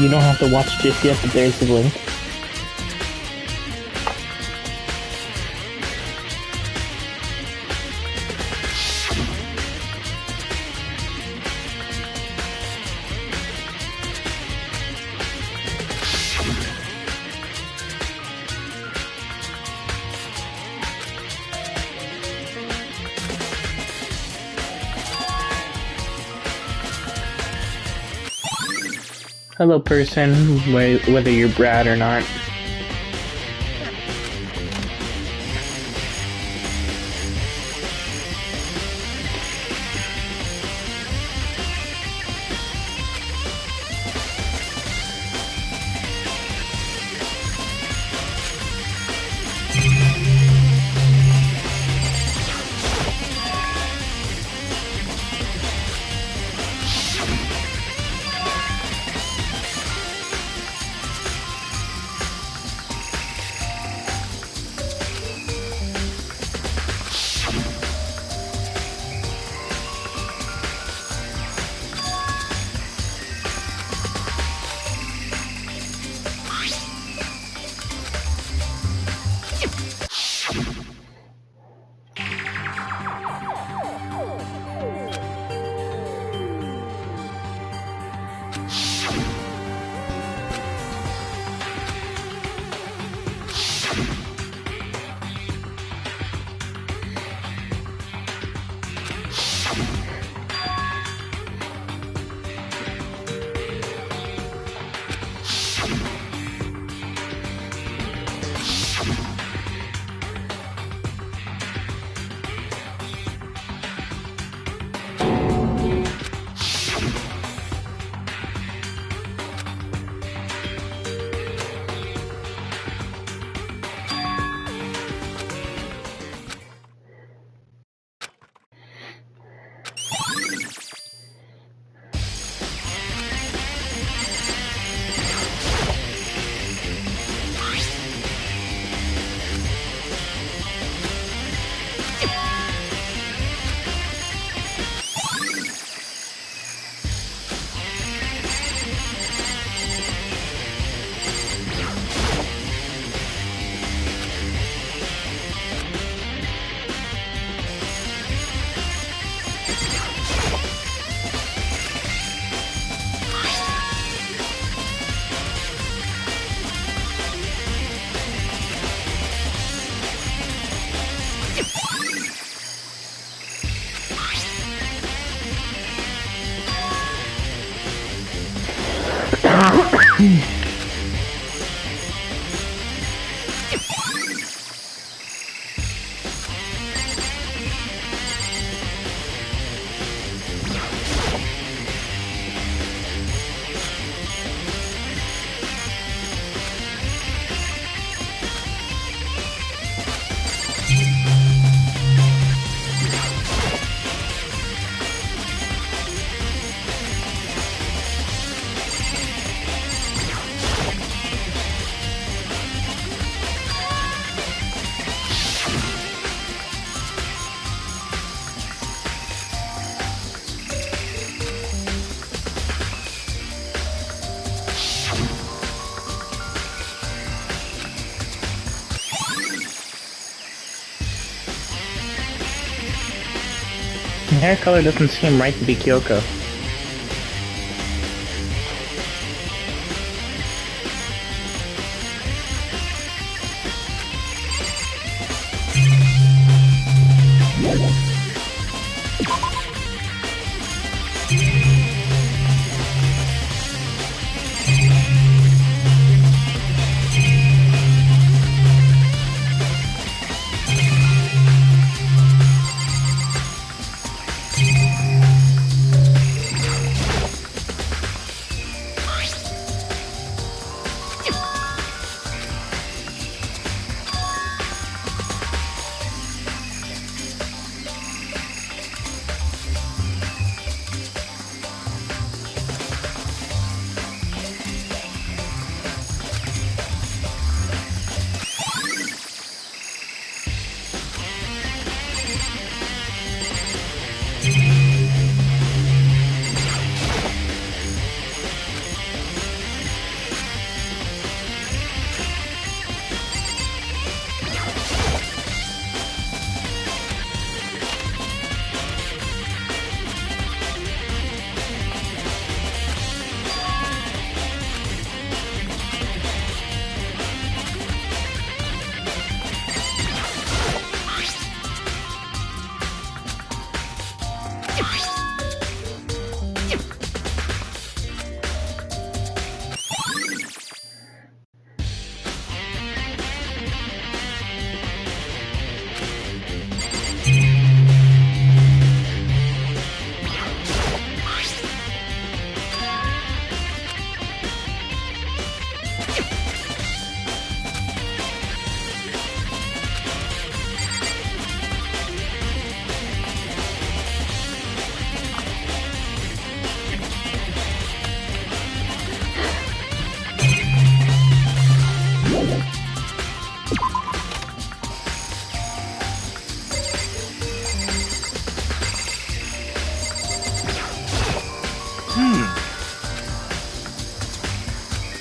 You don't have to watch just yet, but there's a link. Hello, person, whether you're Brad or not. The hair color doesn't seem right to be Kyoko.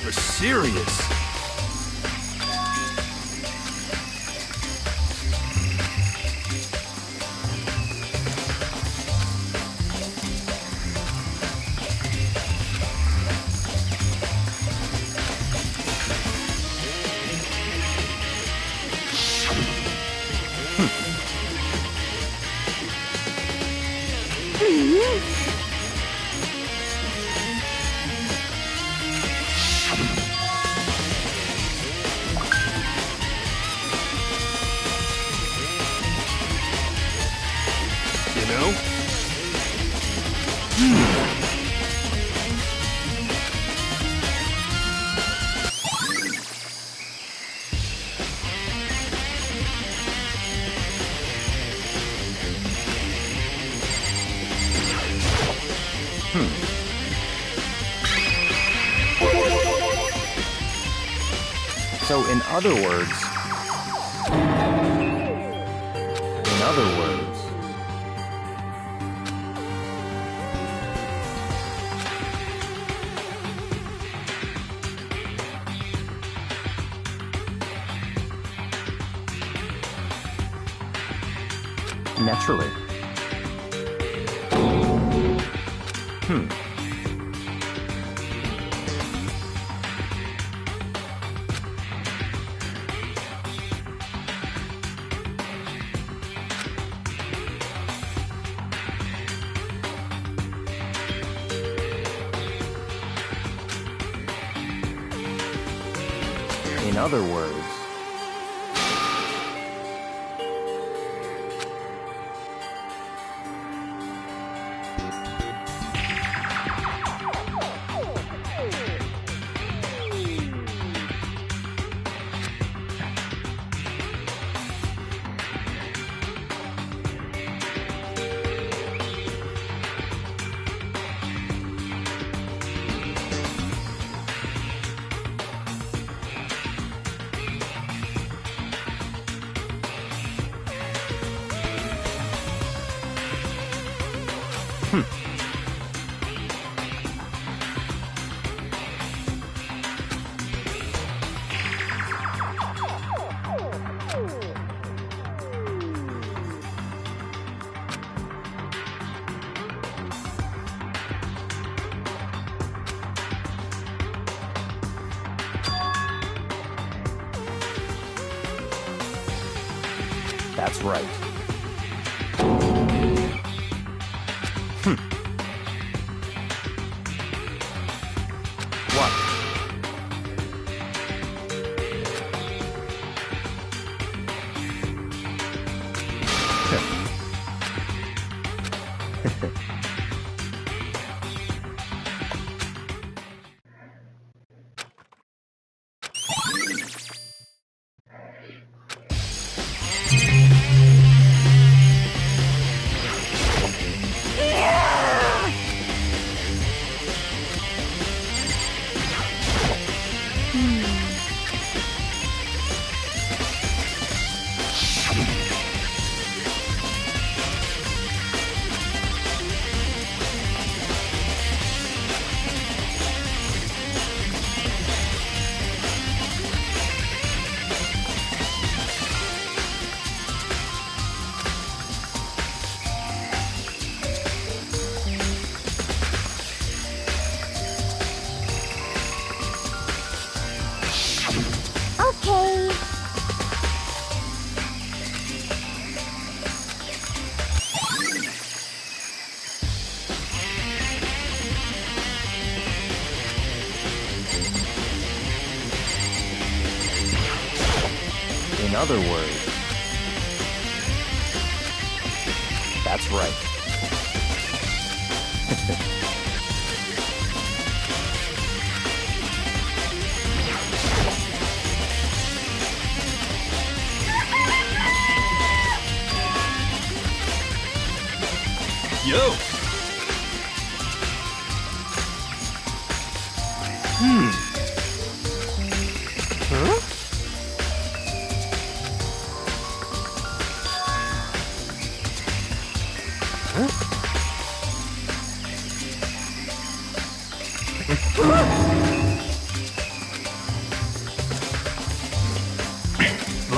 You're serious? So, in other words, naturally. In other words, that's right. What? Okay. In other words, that's right. Yo! Huh?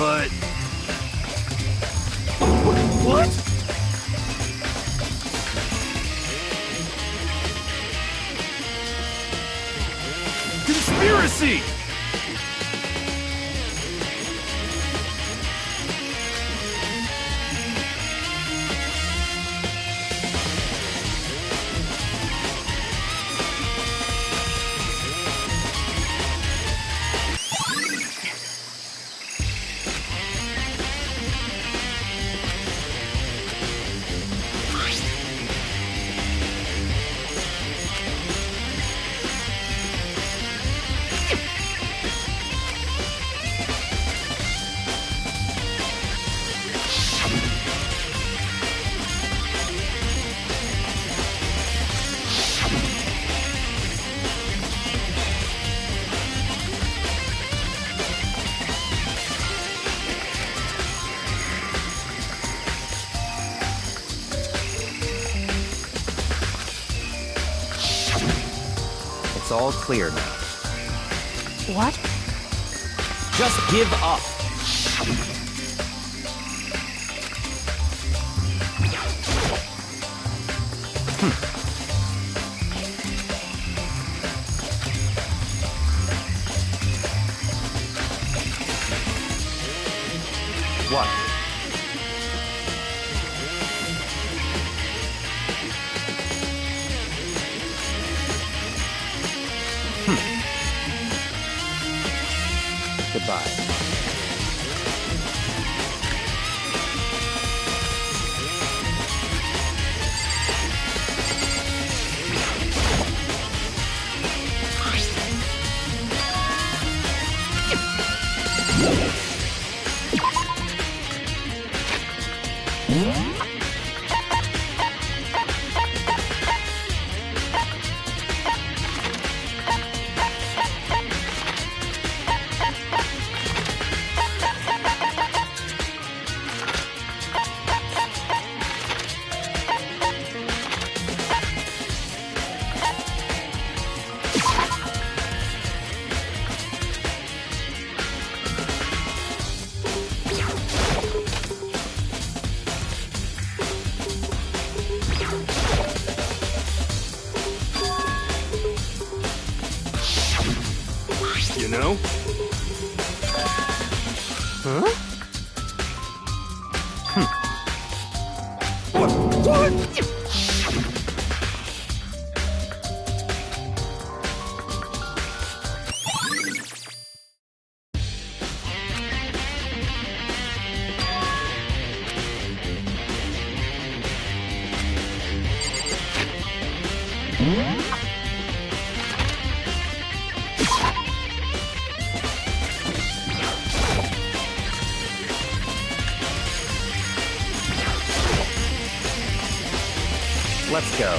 but... What? Conspiracy! It's all clear now. What? Just give up. What? Goodbye. You know? Huh? What? Let's go.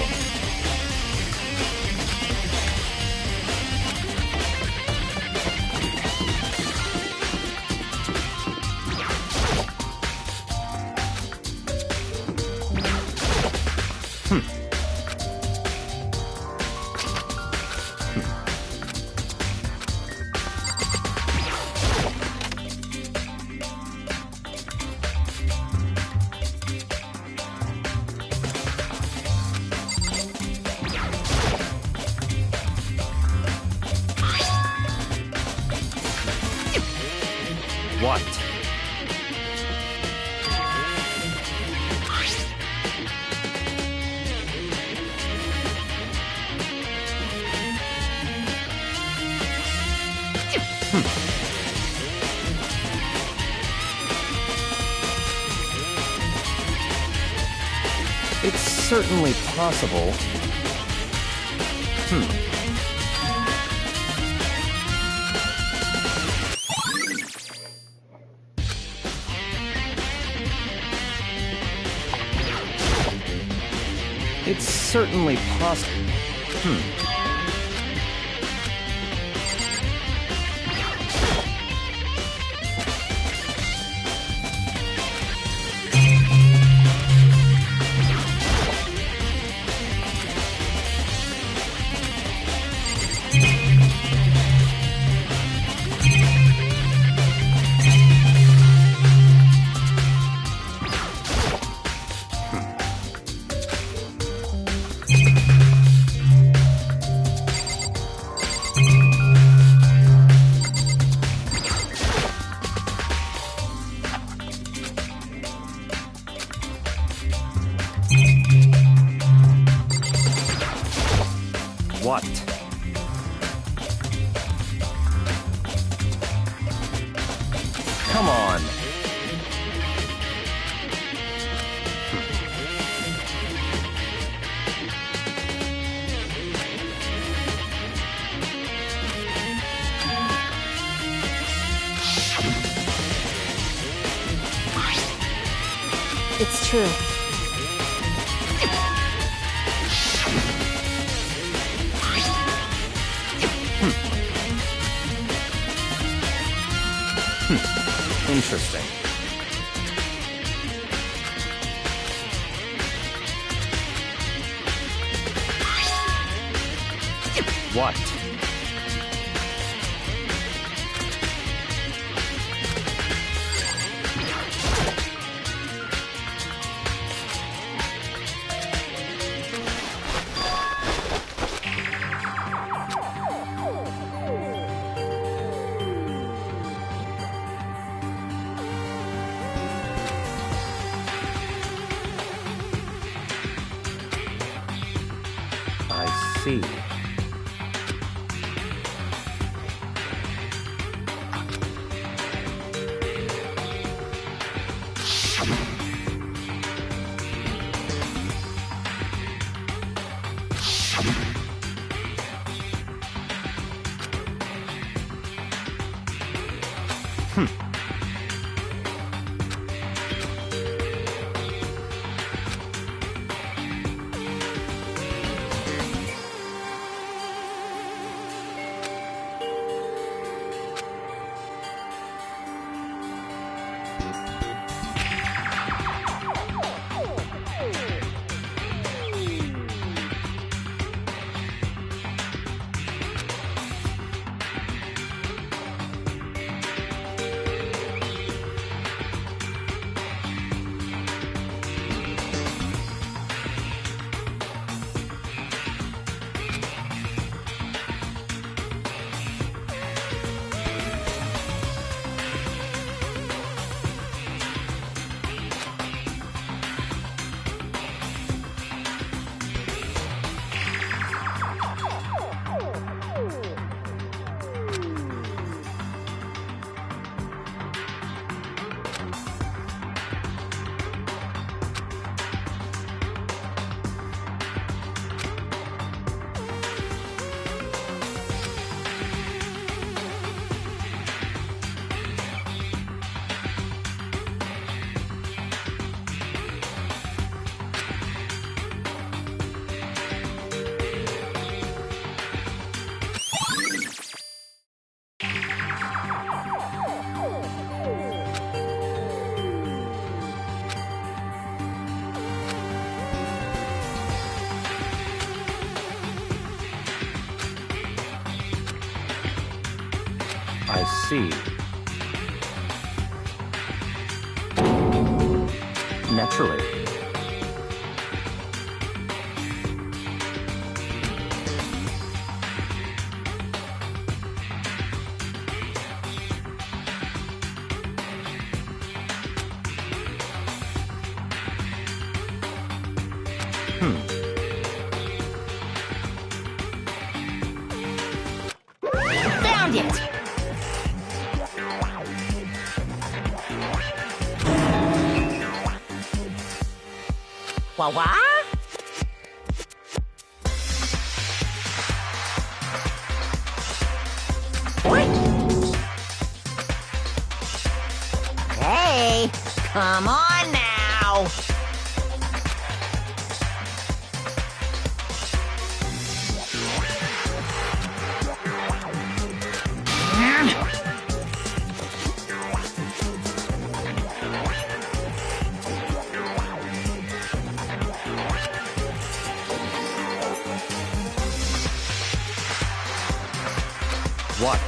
What? It's certainly possible. It's certainly possible. It's true. Interesting. What? I see. I see. Naturally. Found it! What? Hey, come on now. What?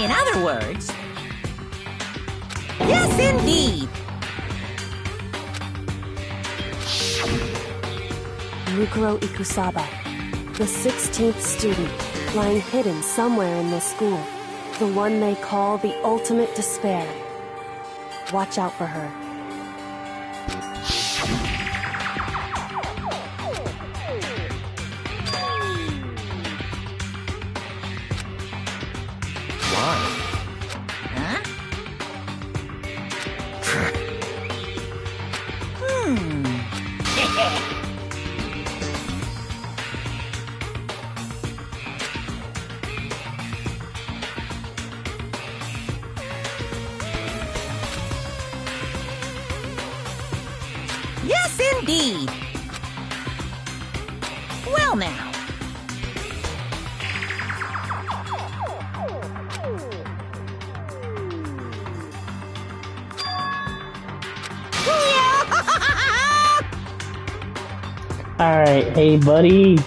In other words, yes, indeed. Mukuro Ikusaba, the 16th student, lying hidden somewhere in this school. The one they call the ultimate despair. Watch out for her. Why? Huh? Yes, indeed. Well, now. Alright, hey buddy.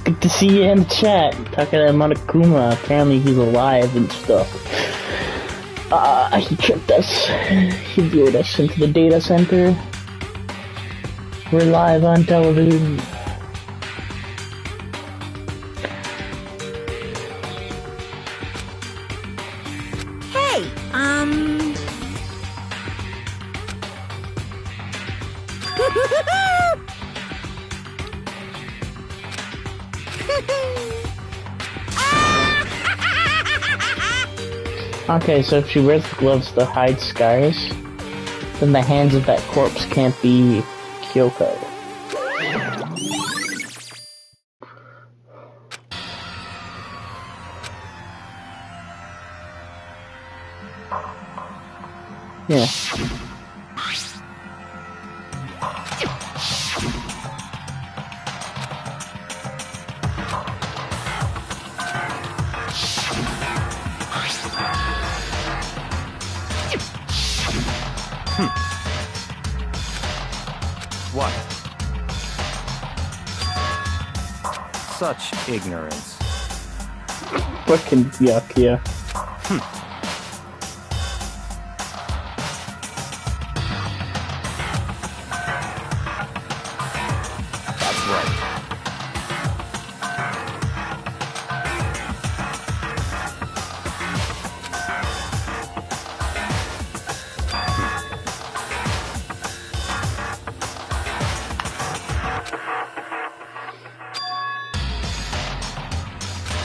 Good to see you in the chat. Talking to Monokuma. Apparently he's alive and stuff. He tricked us. He lured us into the data center. We're live on television. Hey, Okay, so if she wears the gloves to hide scars, then the hands of that corpse can't be Kyoko. Yeah. What? Such ignorance. Fucking yuck, yeah. That's right.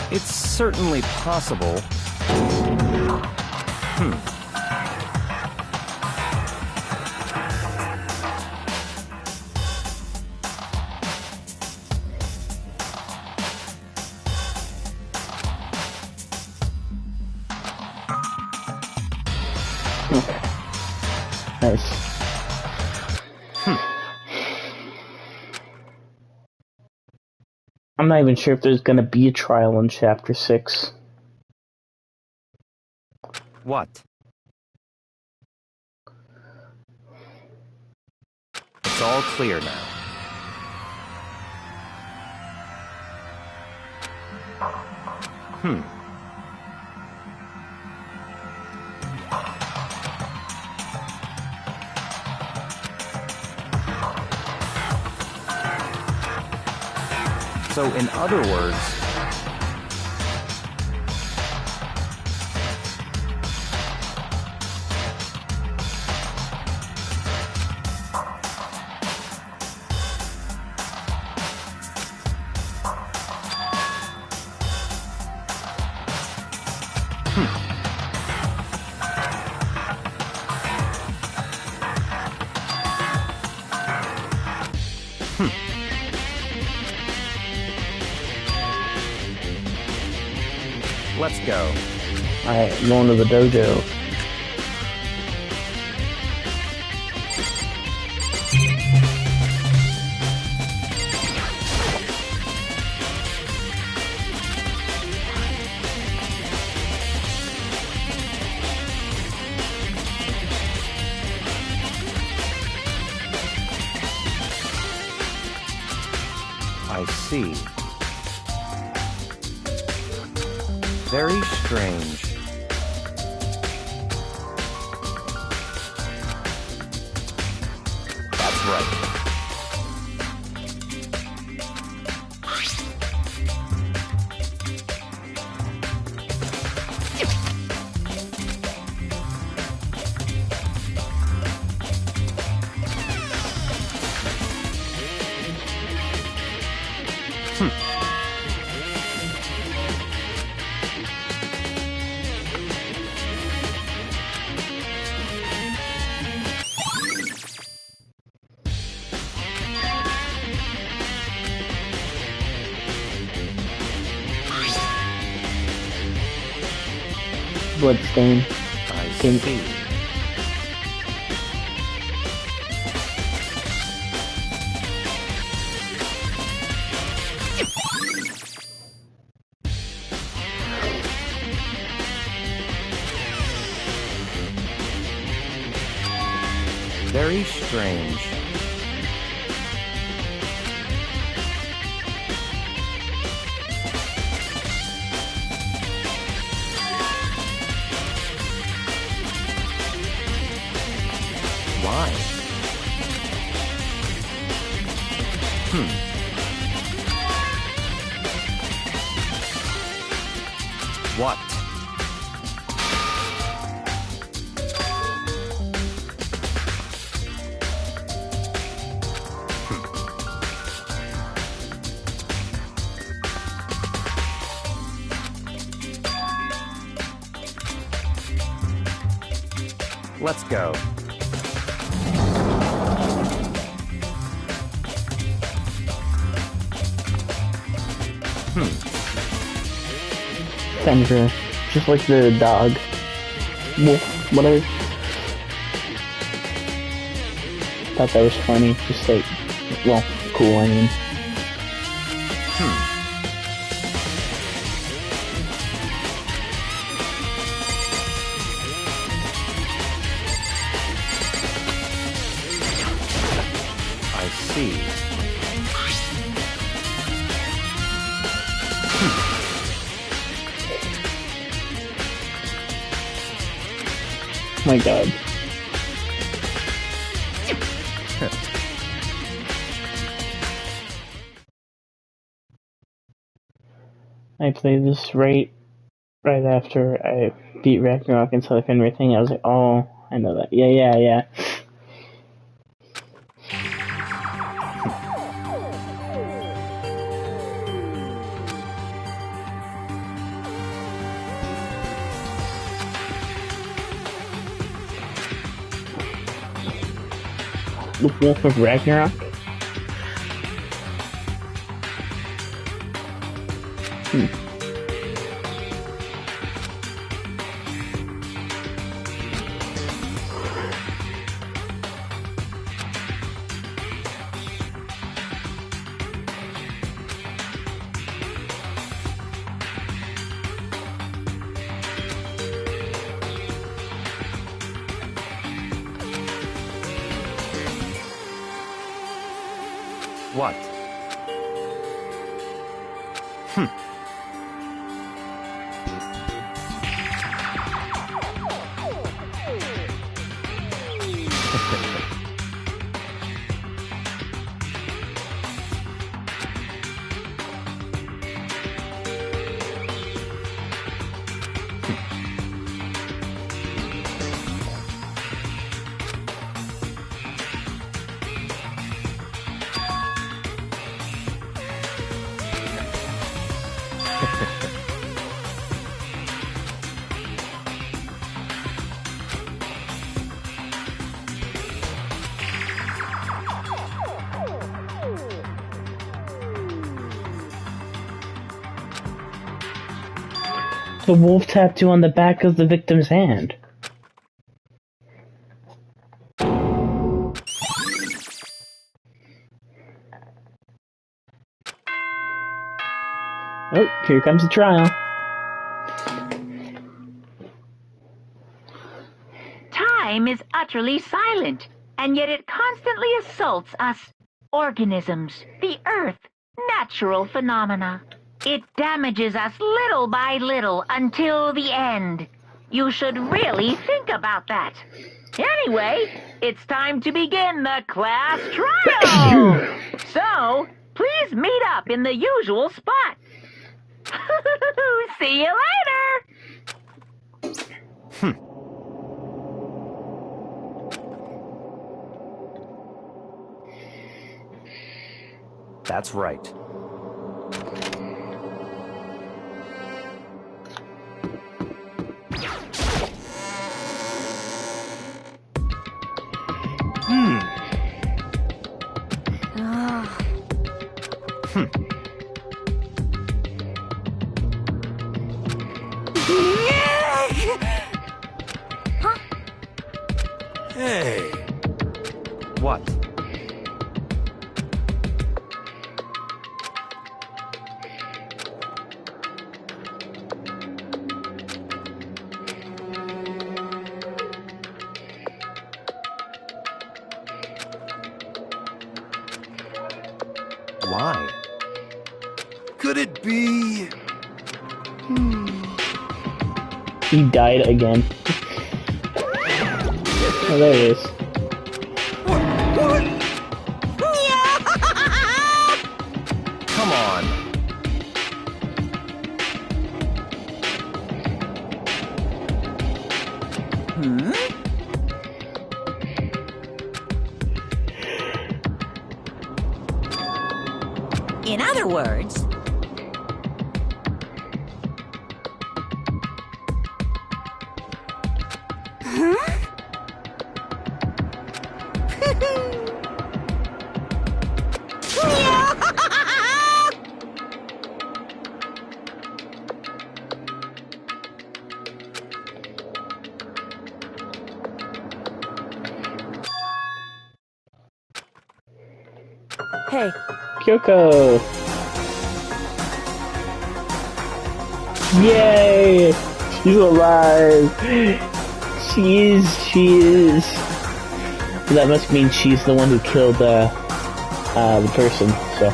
It's certainly possible. Nice. I'm not even sure if there's gonna be a trial in Chapter 6. What? It's all clear now. So, in other words, let's go. Alright, going to the dojo. I see. Very strange. right. Bloodstain. I Pink. see. Very strange. Why? What? Let's go. Senator. Just like the dog. Wolf, whatever. Thought that was funny. Just like, well, cool, I mean. I see. My god. I played this right after I beat Ragnarok and saw the Fenrir thing. I was like, oh, I know that. Yeah. The Wolf of Ragnarok? What? The wolf tattoo on the back of the victim's hand. Oh, here comes the trial. Time is utterly silent, and yet it constantly assaults us. Organisms, the earth, natural phenomena. It damages us little by little until the end. You should really think about that. Anyway, it's time to begin the class trial. So, please meet up in the usual spot. See you later. That's right. Hey. What? Why? Could it be? He died again. Oh, there he is. Come on. In other words, Hey, Kyoko! Yay! She's alive! She is. That must mean she's the one who killed the person, so.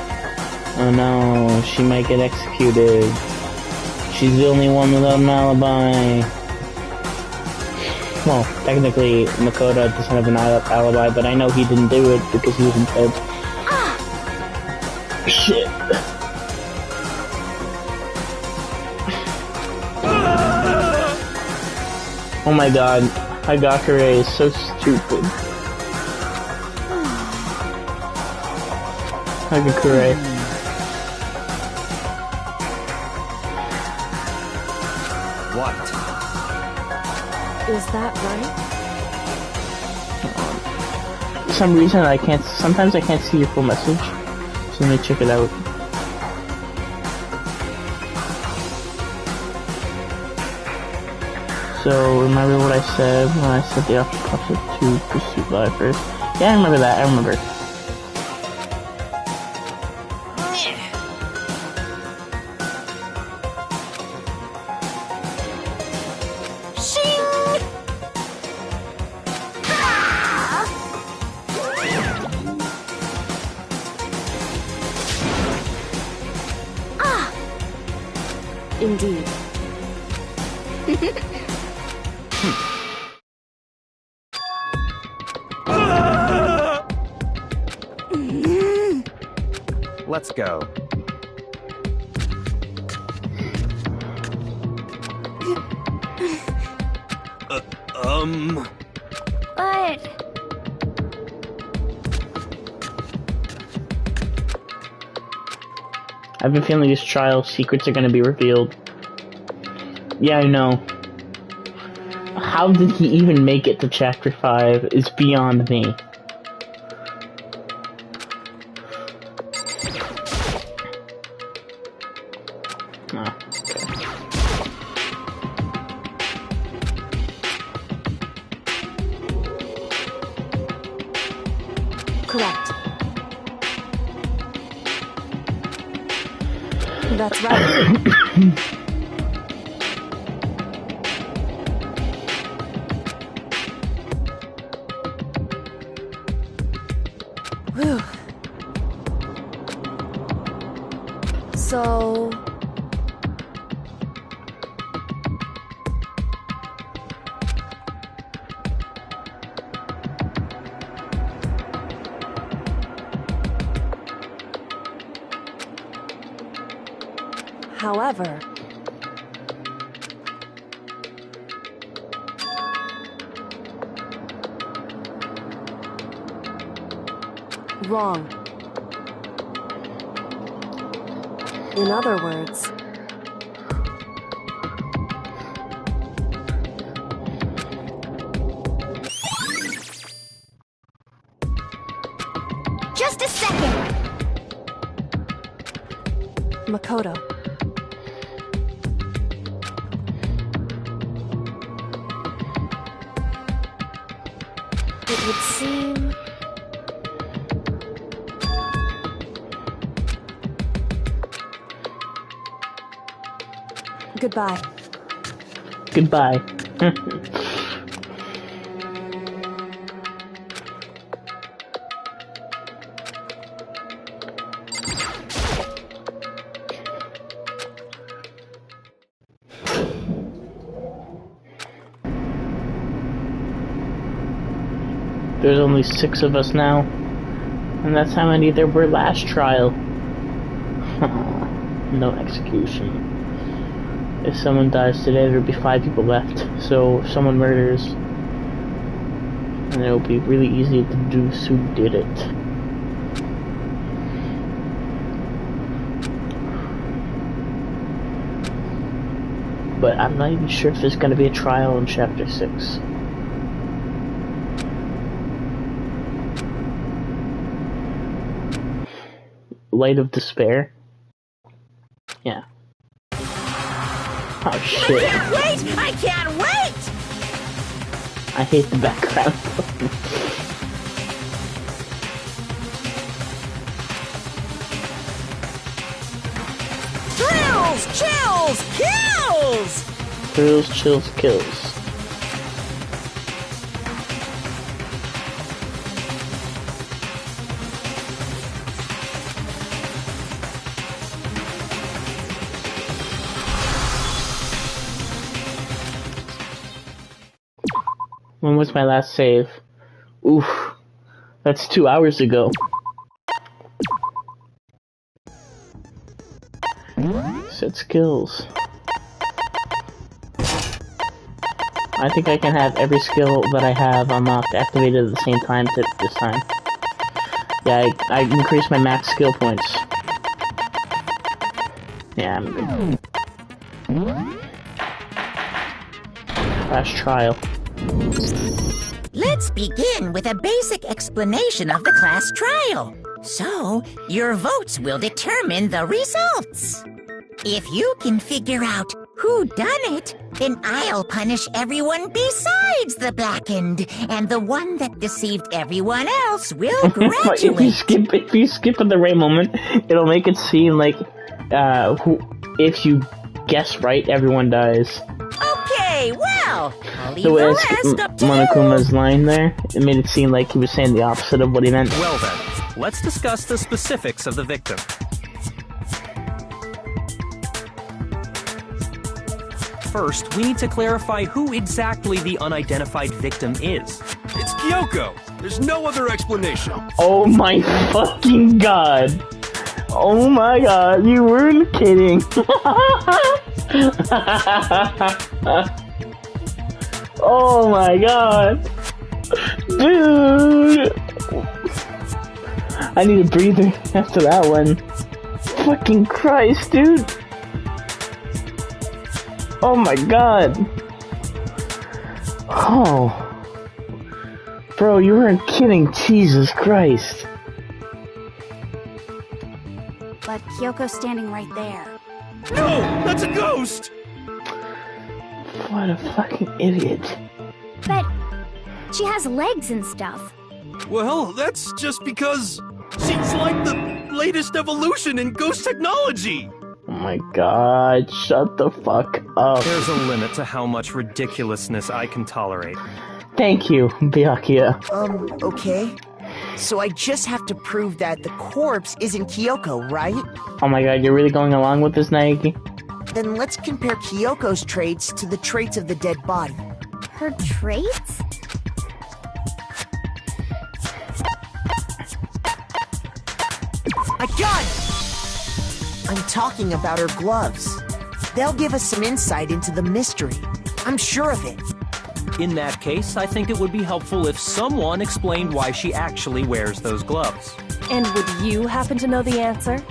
Oh no, she might get executed. She's the only one without an alibi. Well, technically, Makoto doesn't have an alibi, but I know he didn't do it because he wasn't dead. Shit. Oh my god, Hagakure is so stupid. Hagakure. What? is that right? For some reason sometimes I can't see your full message. So let me check it out. So, remember what I said when I said the option cost to pursue life first? Yeah, I remember that, I remember. Indeed. Let's go. But... I've been feeling this trial secrets are gonna be revealed. Yeah, I know. How did he even make it to chapter 5 is beyond me. Oh, okay. Correct. That's right. Whew. So... However, wrong. In other words, Just a second. Makoto. It would seem... Goodbye. Goodbye. There's only 6 of us now, and that's how many there were last trial. No execution. If someone dies today, there'll be 5 people left. So if someone murders, and it'll be really easy to deduce who did it. But I'm not even sure if there's going to be a trial in Chapter 6. Light of Despair? Yeah. Oh shit. I can't wait! I can't wait! I hate the background. Thrills, chills, kills! Thrills, chills, kills. When was my last save? Oof. That's 2 hours ago. Set skills. I think I can have every skill that I have unlocked activated at the same time this time. Yeah, I increased my max skill points. Yeah, I'm good. Last trial. Let's begin with a basic explanation of the class trial. So, your votes will determine the results. If you can figure out who done it, then I'll punish everyone besides the blackened, and the one that deceived everyone else will graduate. if you skip at the right moment, it'll make it seem like if you guess right, everyone dies. Okay, well, I'll leave The way the I rest up to you. Monokuma's line there, it made it seem like he was saying the opposite of what he meant. Well then, let's discuss the specifics of the victim. First, we need to clarify who exactly the unidentified victim is. It's Kyoko. There's no other explanation. Oh my fucking god! Oh my god, you weren't kidding! Oh my god! Dude! I need a breather after that one. Fucking Christ, dude! Oh my god! Oh. Bro, you weren't kidding, Jesus Christ. But Kyoko's standing right there. No, that's a ghost. What a fucking idiot. But she has legs and stuff. Well, that's just because she's like the latest evolution in ghost technology. Oh my god, shut the fuck up. There's a limit to how much ridiculousness I can tolerate. Thank you, Byakuya. Okay. So I just have to prove that the corpse isn't Kyoko, right? Oh my god, you're really going along with this, Naegi? Then let's compare Kyoko's traits to the traits of the dead body. Her traits? I got it! I'm talking about her gloves. They'll give us some insight into the mystery. I'm sure of it. In that case, I think it would be helpful if someone explained why she actually wears those gloves. And would you happen to know the answer? In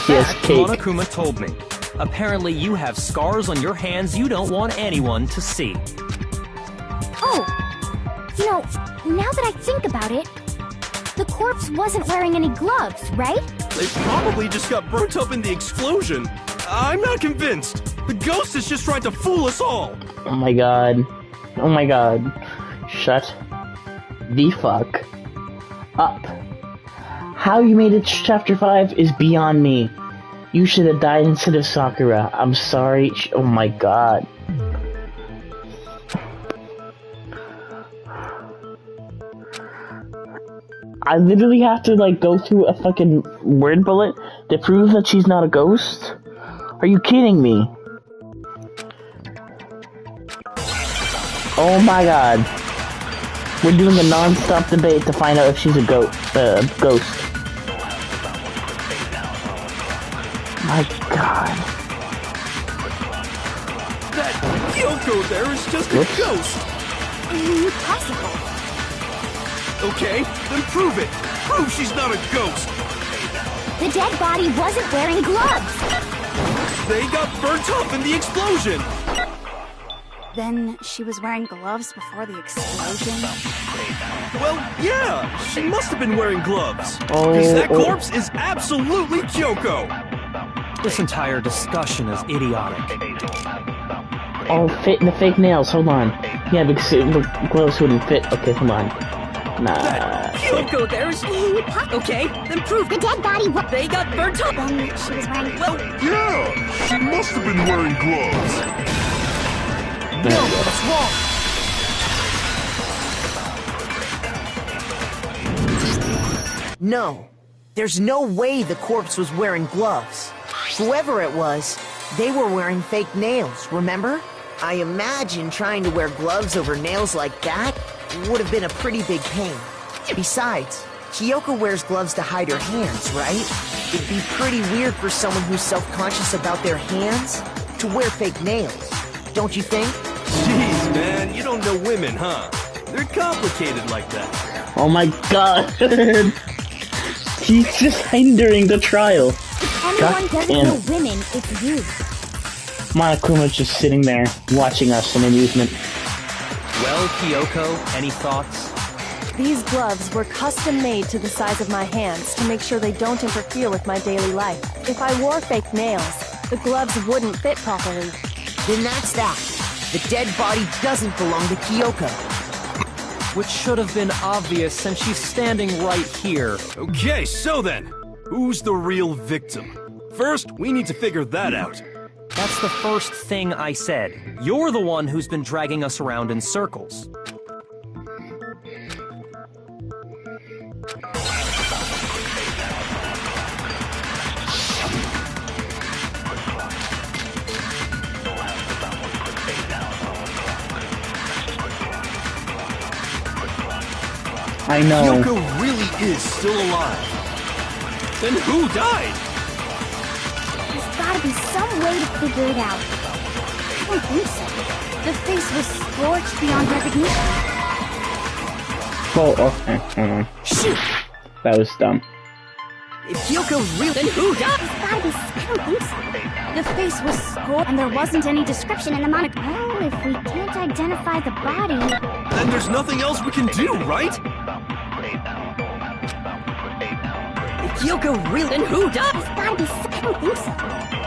fact, Monokuma told me. Apparently you have scars on your hands you don't want anyone to see. Oh, you know, now that I think about it, the corpse wasn't wearing any gloves, right? They probably just got burnt up in the explosion. I'm not convinced. The ghost is just trying to fool us all. Oh my god. Oh my god. Shut the fuck up. How you made it to chapter 5 is beyond me. You should have died instead of Sakura. I'm sorry. Oh my god. I literally have to, like, go through a fucking word bullet to prove that she's not a ghost? Are you kidding me? Oh my god. We're doing a non-stop debate to find out if she's a ghost. My god. That Kyoko there is just a ghost. Impossible. Okay, then prove it. Prove she's not a ghost. The dead body wasn't wearing gloves. They got burnt up in the explosion. Then she was wearing gloves before the explosion? Well, yeah, she must have been wearing gloves. Because that corpse is absolutely Kyoko. This entire discussion is idiotic. Oh, the fake nails, hold on. Yeah, because the gloves wouldn't fit. Okay, hold on. Nah. Kyoko there's... Okay, then prove the dead body... They got burnt up. Then she was wearing... Well, yeah, she must have been wearing gloves. No, what's wrong? No, there's no way the corpse was wearing gloves. Whoever it was, they were wearing fake nails, remember? I imagine trying to wear gloves over nails like that would have been a pretty big pain. Besides, Kyoko wears gloves to hide her hands, right? It'd be pretty weird for someone who's self-conscious about their hands to wear fake nails, don't you think? Jeez, man, you don't know women, huh? They're complicated like that. Oh my god! He's just hindering the trial. If anyone doesn't know women, it's you. Monokuma's just sitting there, watching us in amusement. Well, Kyoko, any thoughts? These gloves were custom made to the size of my hands to make sure they don't interfere with my daily life. If I wore fake nails, the gloves wouldn't fit properly. Then that's that. The dead body doesn't belong to Kyoko. Which should have been obvious since she's standing right here. Okay, so then, who's the real victim? First, we need to figure that out. That's the first thing I said. You're the one who's been dragging us around in circles. I know. Kyoko really is still alive. Then who died? There's gotta be some way to figure it out. I don't think so. The face was scorched beyond recognition. Oh, okay. Hold on. Shoot! That was dumb. If Kyoko really... Then who died? There's gotta be... I don't think so. The face was scorched and there wasn't any description in the monitor. Well, if we can't identify the body... Then there's nothing else we can do, right? Kyoko really... Then who died? There's gotta be... I don't think so.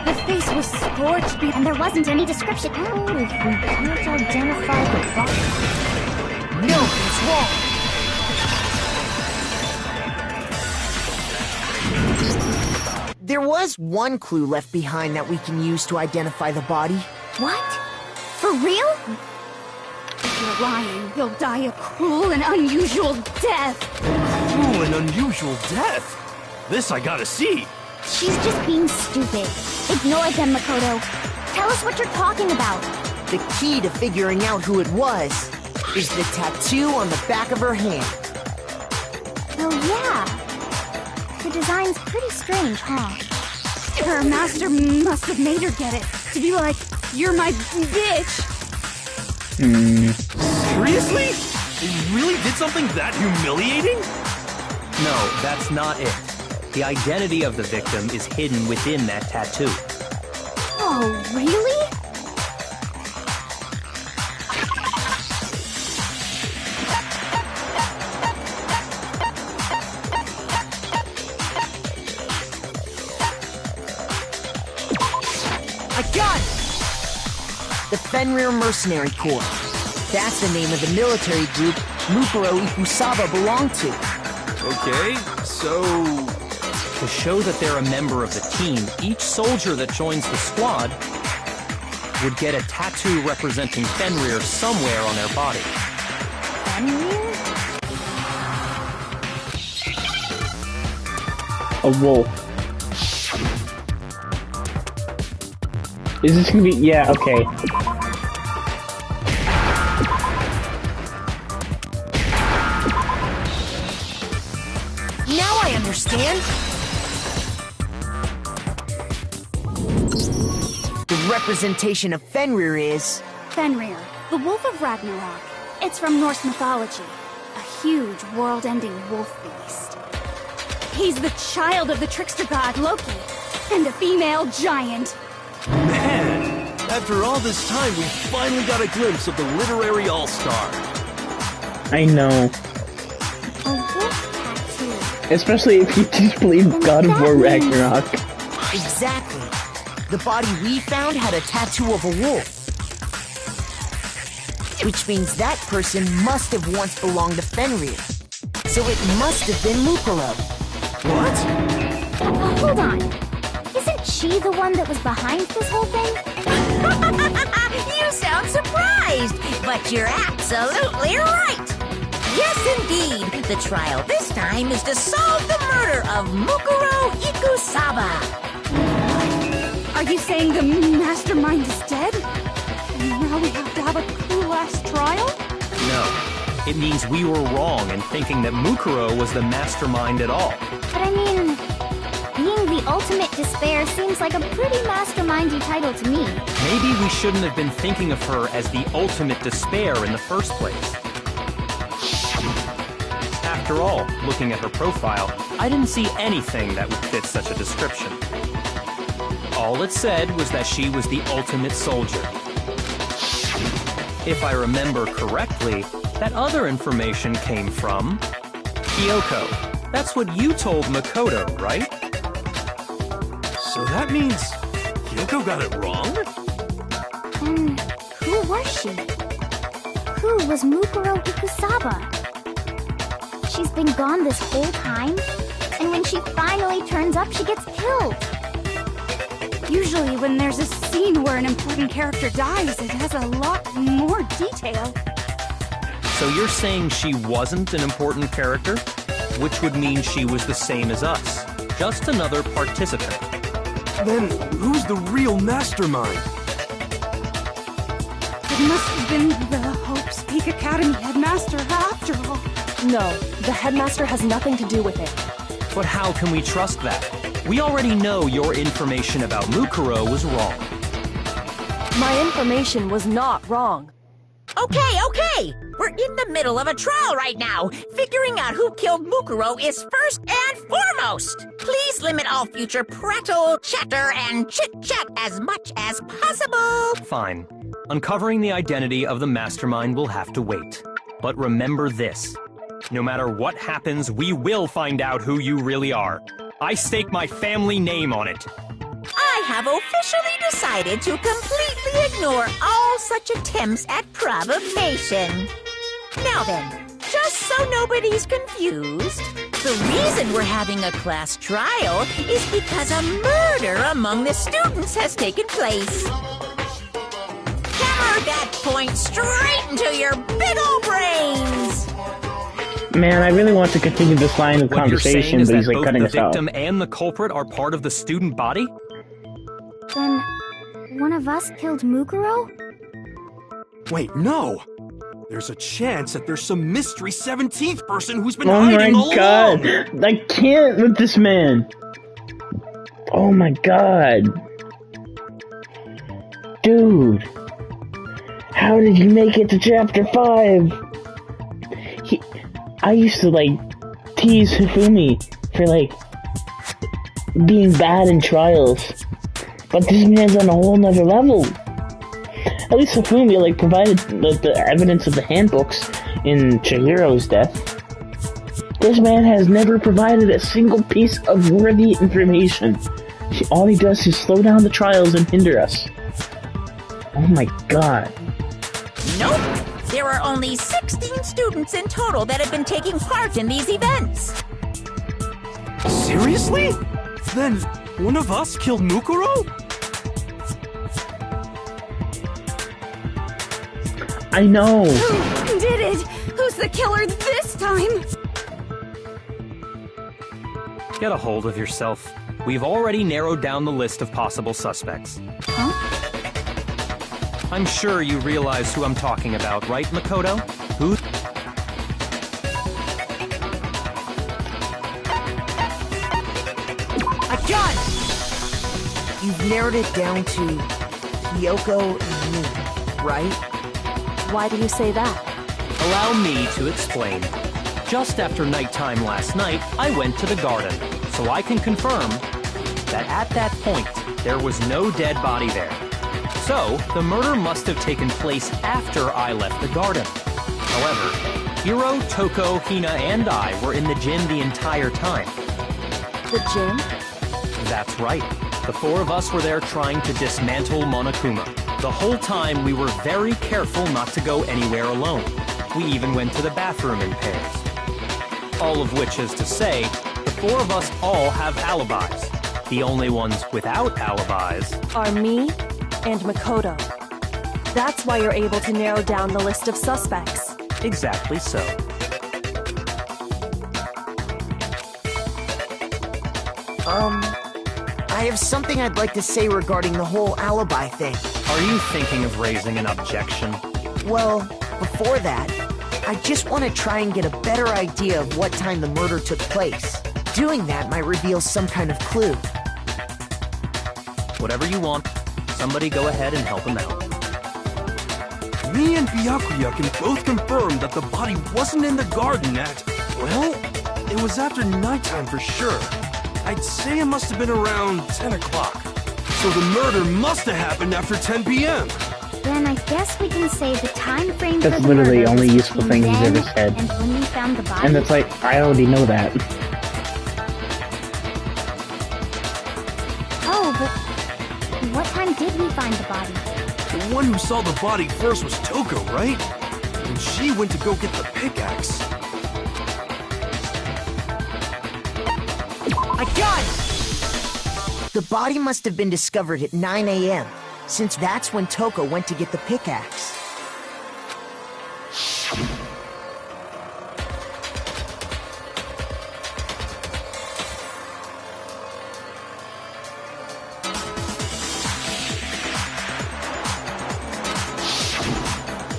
The face was scorched and there wasn't any description. Well, if we can't identify the body... No, it's wrong. There was one clue left behind that we can use to identify the body. What? For real? If you're lying, you'll die a cruel and unusual death. Cruel and unusual death? This I gotta see. She's just being stupid. Ignore them, Makoto. Tell us what you're talking about. The key to figuring out who it was is the tattoo on the back of her hand. Oh, yeah. The design's pretty strange, huh? Her master must have made her get it. To be like, you're my bitch. Seriously? They really did something that humiliating? No, that's not it. The identity of the victim is hidden within that tattoo. Oh, really? I got it! The Fenrir Mercenary Corps. That's the name of the military group Mukuro Ikusaba belonged to. Okay, so... To show that they're a member of the team, each soldier that joins the squad would get a tattoo representing Fenrir somewhere on their body. Fenrir? A wolf. Is this gonna be... Yeah, okay. Now I understand. The representation of Fenrir is... Fenrir, the Wolf of Ragnarok. It's from Norse mythology. A huge, world-ending wolf beast. He's the child of the trickster god Loki, and a female giant. Man, after all this time, we finally got a glimpse of the literary all-star. I know. A wolf tattoo. Especially if you just believe God of War Ragnarok. Exactly. The body we found had a tattoo of a wolf. Which means that person must have once belonged to Fenrir. So it must have been Mukuro. What? Hold on. Isn't she the one that was behind this whole thing? You sound surprised, but you're absolutely right. Yes, indeed. The trial this time is to solve the murder of Mukuro Ikusaba. Are you saying the mastermind is dead? And now we have to have a cool-ass trial? No. It means we were wrong in thinking that Mukuro was the mastermind at all. But I mean, being the ultimate despair seems like a pretty mastermindy title to me. Maybe we shouldn't have been thinking of her as the ultimate despair in the first place. After all, looking at her profile, I didn't see anything that would fit such a description. All it said was that she was the ultimate soldier. If I remember correctly, that other information came from Kyoko. That's what you told Makoto, right? So that means Kyoko got it wrong? And who was she? Who was Mukuro Ikusaba? She's been gone this whole time, and when she finally turns up, she gets killed. Usually when there's a scene where an important character dies, it has a lot more detail. So you're saying she wasn't an important character? Which would mean she was the same as us. Just another participant. Then who's the real mastermind? It must have been the Hope's Peak Academy headmaster after all. No, the headmaster has nothing to do with it. But how can we trust that? We already know your information about Mukuro was wrong. My information was not wrong. Okay. We're in the middle of a trial right now. Figuring out who killed Mukuro is first and foremost. Please limit all future prattle, chatter, and chit-chat as much as possible. Fine. Uncovering the identity of the mastermind will have to wait. But remember this. No matter what happens, we will find out who you really are. I stake my family name on it. I have officially decided to completely ignore all such attempts at provocation. Now then, just so nobody's confused, the reason we're having a class trial is because a murder among the students has taken place. Hammer that point straight into your big old brains! Man, I really want to continue this line of What you're saying conversation, is but that he's like both cutting the us off. victim and the culprit are part of the student body? Then, one of us killed Mukuro? Wait, no! There's a chance that there's some mystery 17th person who's been Oh hiding my all god! along. I can't with this man! Oh my god! Dude! How did you make it to chapter 5? I used to, like, tease Hifumi for, like, being bad in trials. But this man's on a whole nother level. At least Hifumi, like, provided the evidence of the handbooks in Chihiro's death. This man has never provided a single piece of worthy information. All he does is slow down the trials and hinder us. Oh my god. Nope. There are only 16 students in total that have been taking part in these events. Seriously? Then one of us killed Mukuro? I know. Who did it? Who's the killer this time? Get a hold of yourself. We've already narrowed down the list of possible suspects. Huh? I'm sure you realize who I'm talking about, right, Makoto? Who? I got it! You've narrowed it down to Kyoko and me, right? Why do you say that? Allow me to explain. Just after nighttime last night, I went to the garden, so I can confirm that at that point, there was no dead body there. So, the murder must have taken place after I left the garden. However, Hiro, Toko, Hina, and I were in the gym the entire time. The gym? That's right. The four of us were there trying to dismantle Monokuma. The whole time, we were very careful not to go anywhere alone. We even went to the bathroom in pairs. All of which is to say, the four of us all have alibis. The only ones without alibis Are me and Makoto. That's why you're able to narrow down the list of suspects. exactly so. I have something I'd like to say regarding the whole alibi thing. Are you thinking of raising an objection? Well, before that, I just want to try and get a better idea of what time the murder took place. Doing that might reveal some kind of clue. Whatever you want. Somebody go ahead and help him out. Me and Byakuya can both confirm that the body wasn't in the garden at... Well, it was after nighttime for sure. I'd say it must have been around 10 o'clock. So the murder must have happened after 10 p.m. Then I guess we can say the time frame That's for the literally the murder only was useful between thing he's then ever said. And when we found the body. And it's like, I already know that. Oh, but what time did we find the body? The one who saw the body first was Toko, right? And she went to go get the pickaxe. I got it! The body must have been discovered at 9 a.m., since that's when Toko went to get the pickaxe.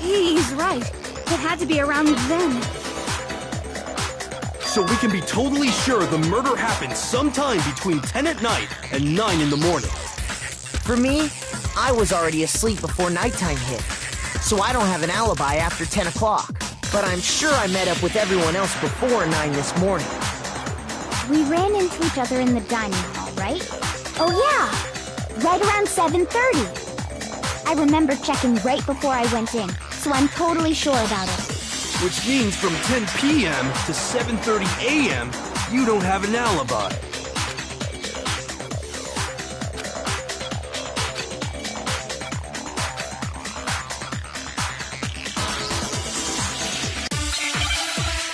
He's right. It had to be around then. So we can be totally sure the murder happened sometime between 10 at night and 9 in the morning. For me, I was already asleep before nighttime hit, so I don't have an alibi after 10 o'clock. But I'm sure I met up with everyone else before 9 this morning. We ran into each other in the dining hall, right? Oh yeah! Right around 7:30. I remember checking right before I went in, so I'm totally sure about it. Which means from 10 p.m. to 7:30 a.m., you don't have an alibi.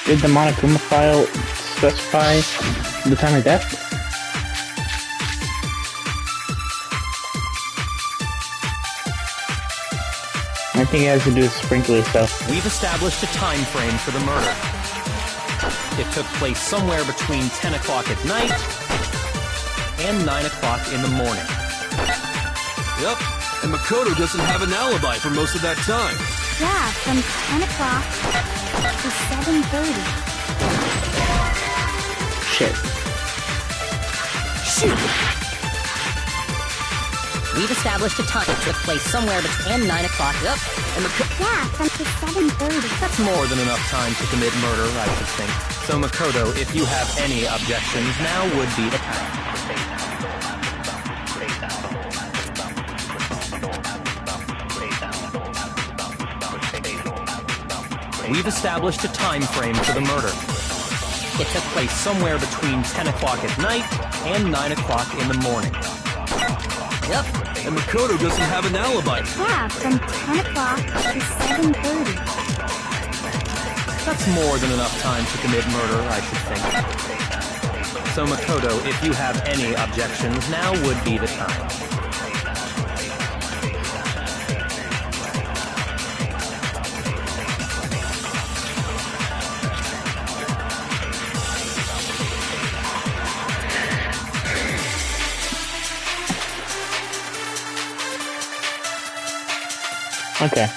Did the Monokuma file specify the time of death? I think it has to do with sprinkler stuff. We've established a time frame for the murder. It took place somewhere between 10 o'clock at night and 9 o'clock in the morning. Yep, and Makoto doesn't have an alibi for most of that time. Yeah, from 10 o'clock to 7:30. Shit. Shoot! We've established a time that took place somewhere between 9 o'clock up and Yeah, from to 7:30. That's more than enough time to commit murder, I should think. So Makoto, if you have any objections, now would be the time. We've established a time frame for the murder. It took place somewhere between 10 o'clock at night and 9 o'clock in the morning. Yep, and Makoto doesn't have an alibi. Yeah, from 10 o'clock to 7:30. That's more than enough time to commit murder, I should think. So Makoto, if you have any objections, now would be the time. Okay.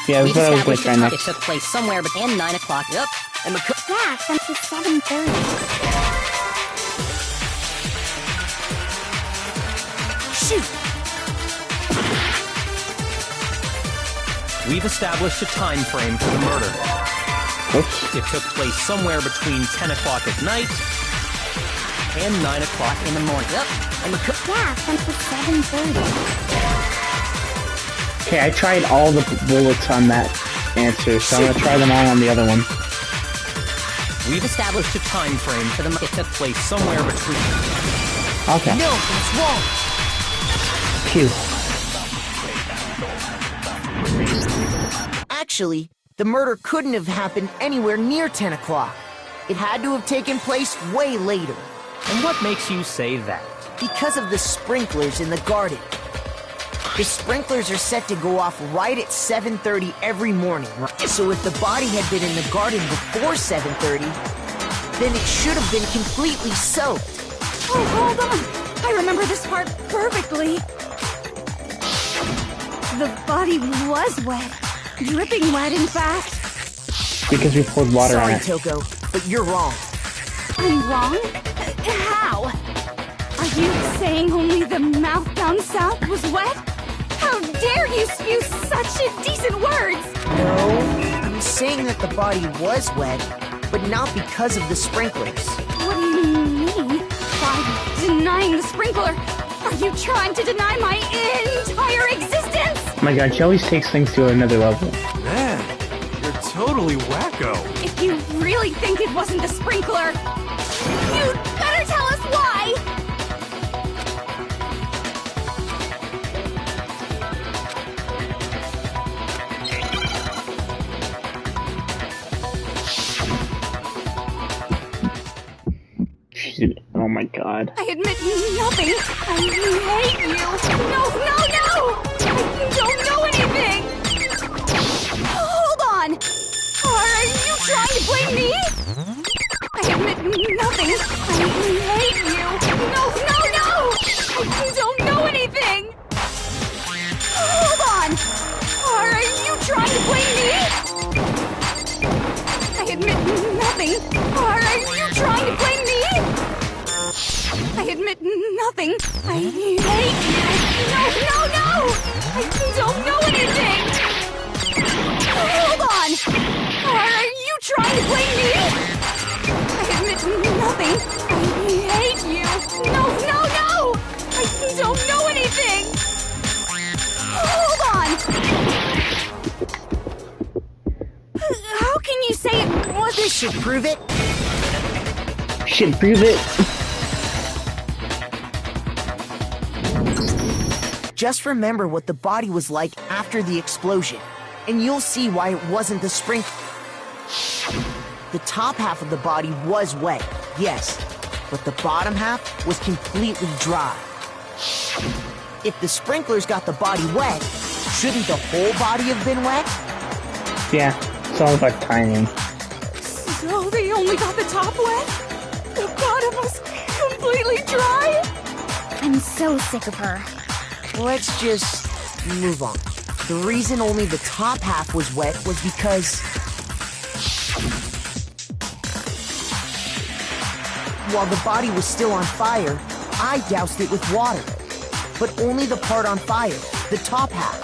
Yeah, that's what I was going to try next. It took place somewhere between 9 o'clock up and Yeah, from to 7:30. Shoot! We've established a time frame for the murder. Oops. It took place somewhere between 10 o'clock at night and 9 o'clock in the morning. Yep, and Yeah, from to 7:30. Okay, I tried all the bullets on that answer, so I'm gonna try them all on the other one. We've established a time frame for the murder. It took place somewhere between... Okay. No, that's wrong. Phew. Actually, the murder couldn't have happened anywhere near 10 o'clock. It had to have taken place way later. And what makes you say that? Because of the sprinklers in the garden. The sprinklers are set to go off right at 7:30 every morning. So if the body had been in the garden before 7:30, then it should have been completely soaked. Oh, hold on! I remember this part perfectly. The body was wet. Dripping wet, in fact. Because we poured water on Sorry, it. Toko, but you're wrong. I'm wrong? How? Are you saying only the mouth down south was wet? How dare you spew such indecent words! No, I'm saying that the body was wet, but not because of the sprinklers. What do you mean? By denying the sprinkler, are you trying to deny my entire existence? Oh my god, she always takes things to another level. Man, you're totally wacko. If you really think it wasn't the sprinkler, you'd better tell us why! Oh my god. I admit nothing. I hate you. No, no, no! I don't know anything! Hold on! Are you trying to blame me? I admit nothing. I hate you. No, no, no! I don't know anything! Hold on! Are you trying to blame me? I admit nothing. Are you trying to blame me? I admit nothing. I hate you. No, no, no! I don't know anything! Hold on! Are you trying to blame me? I admit nothing. I hate you. No, no, no! I don't know anything! Hold on! How can you say it was... This should prove it. Should prove it. Just remember what the body was like after the explosion, and you'll see why it wasn't the sprinkler. The top half of the body was wet, yes, but the bottom half was completely dry. If the sprinklers got the body wet, shouldn't the whole body have been wet? Yeah, it's all about timing. So they only got the top wet? The bottom was completely dry? I'm so sick of her. Let's just move on. The reason only the top half was wet was because... while the body was still on fire, I doused it with water. But only the part on fire, the top half.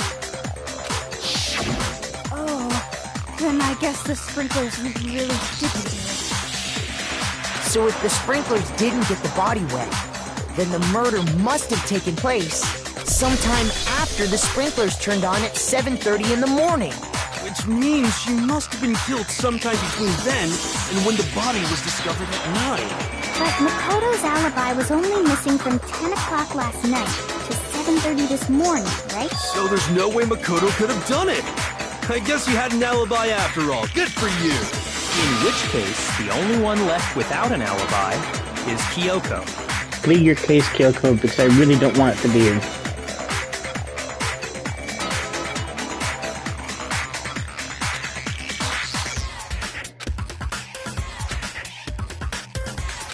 Oh, then I guess the sprinklers really didn't do it. So if the sprinklers didn't get the body wet, then the murder must have taken place sometime after the sprinklers turned on at 7:30 in the morning. Which means she must have been killed sometime between then and when the body was discovered at 9. But Makoto's alibi was only missing from 10 o'clock last night to 7:30 this morning, right? So there's no way Makoto could have done it. I guess you had an alibi after all. Good for you. In which case, the only one left without an alibi is Kyoko. Plead your case, Kyoko, because I really don't want it to be her.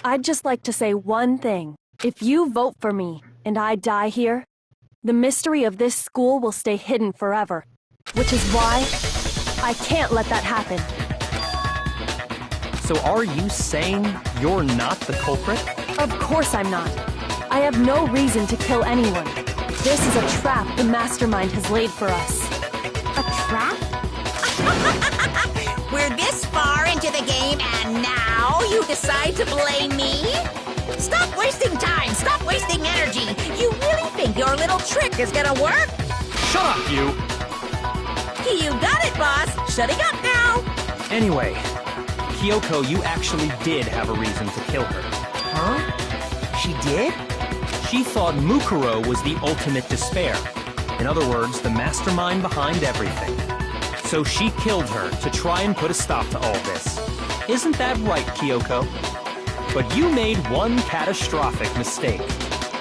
I'd just like to say one thing. If you vote for me, and I die here, the mystery of this school will stay hidden forever. Which is why I can't let that happen. So are you saying you're not the culprit? Of course I'm not. I have no reason to kill anyone. This is a trap the mastermind has laid for us. A trap? We're this far into the game and now you decide to blame me? Stop wasting time! Stop wasting energy! You really think your little trick is gonna work? Shut up, you! You got it, boss! Shutting up now! Anyway, Kyoko, you actually did have a reason to kill her. Huh? She did? She thought Mukuro was the ultimate despair. In other words, the mastermind behind everything. So she killed her to try and put a stop to all this. Isn't that right, Kyoko? But you made one catastrophic mistake.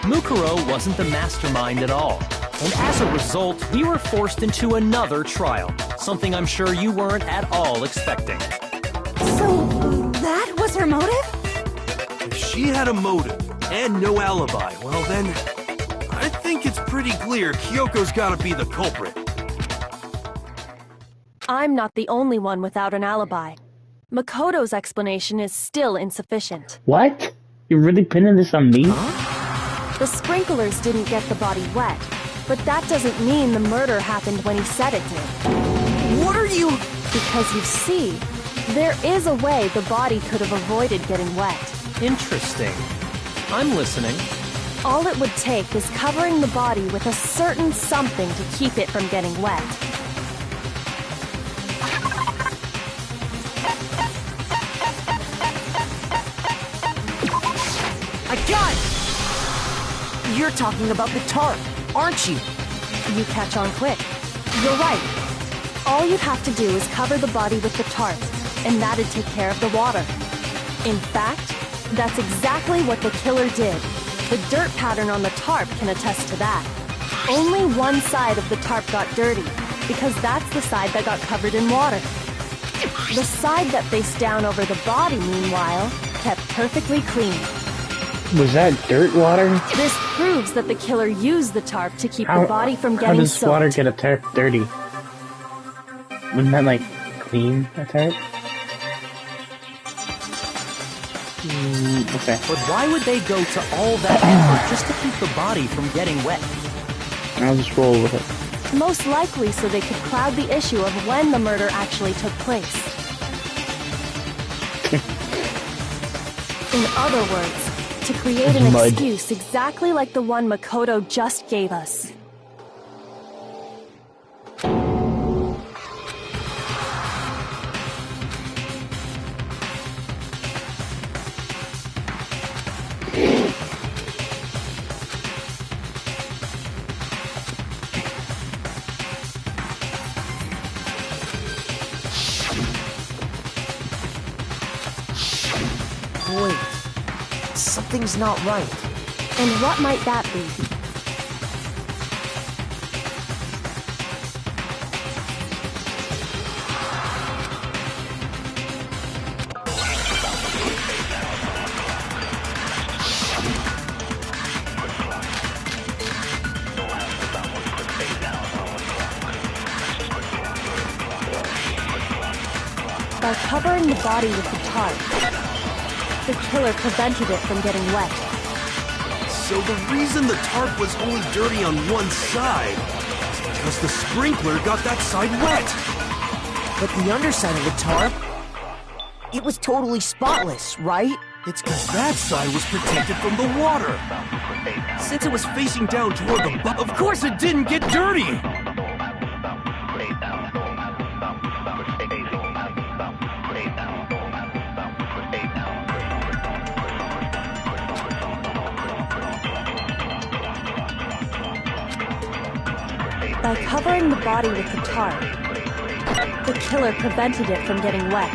Mukuro wasn't the mastermind at all. And as a result, we were forced into another trial. Something I'm sure you weren't at all expecting. So, that was her motive? If she had a motive and no alibi, well then, I think it's pretty clear Kyoko's gotta be the culprit. I'm not the only one without an alibi. Makoto's explanation is still insufficient. What? You're really pinning this on me? The sprinklers didn't get the body wet, but that doesn't mean the murder happened when he said it did. What are you... Because you see, there is a way the body could have avoided getting wet. Interesting. I'm listening. All it would take is covering the body with a certain something to keep it from getting wet. I got it! You're talking about the tarp, aren't you? You catch on quick. You're right. All you'd have to do is cover the body with the tarp, and that'd take care of the water. In fact, that's exactly what the killer did. The dirt pattern on the tarp can attest to that. Only one side of the tarp got dirty, because that's the side that got covered in water. The side that faced down over the body, meanwhile, kept perfectly clean. Was that dirt water? This proves that the killer used the tarp to keep the body from getting soaked. How does water get a tarp dirty? Wouldn't that, like, clean a tarp? Okay. But why would they go to all that effort just to keep the body from getting wet? I'll just roll with it. Most likely so they could cloud the issue of when the murder actually took place. In other words, to create an excuse exactly like the one Makoto just gave us. Wait, something's not right. And what might that be? By covering the body with the tarp, the killer prevented it from getting wet. So the reason the tarp was only dirty on one side is because the sprinkler got that side wet. But the underside of the tarp, it was totally spotless, right? It's because that side was protected from the water. Since it was facing down toward the of course it didn't get dirty! By covering the body with the tarp, the killer prevented it from getting wet.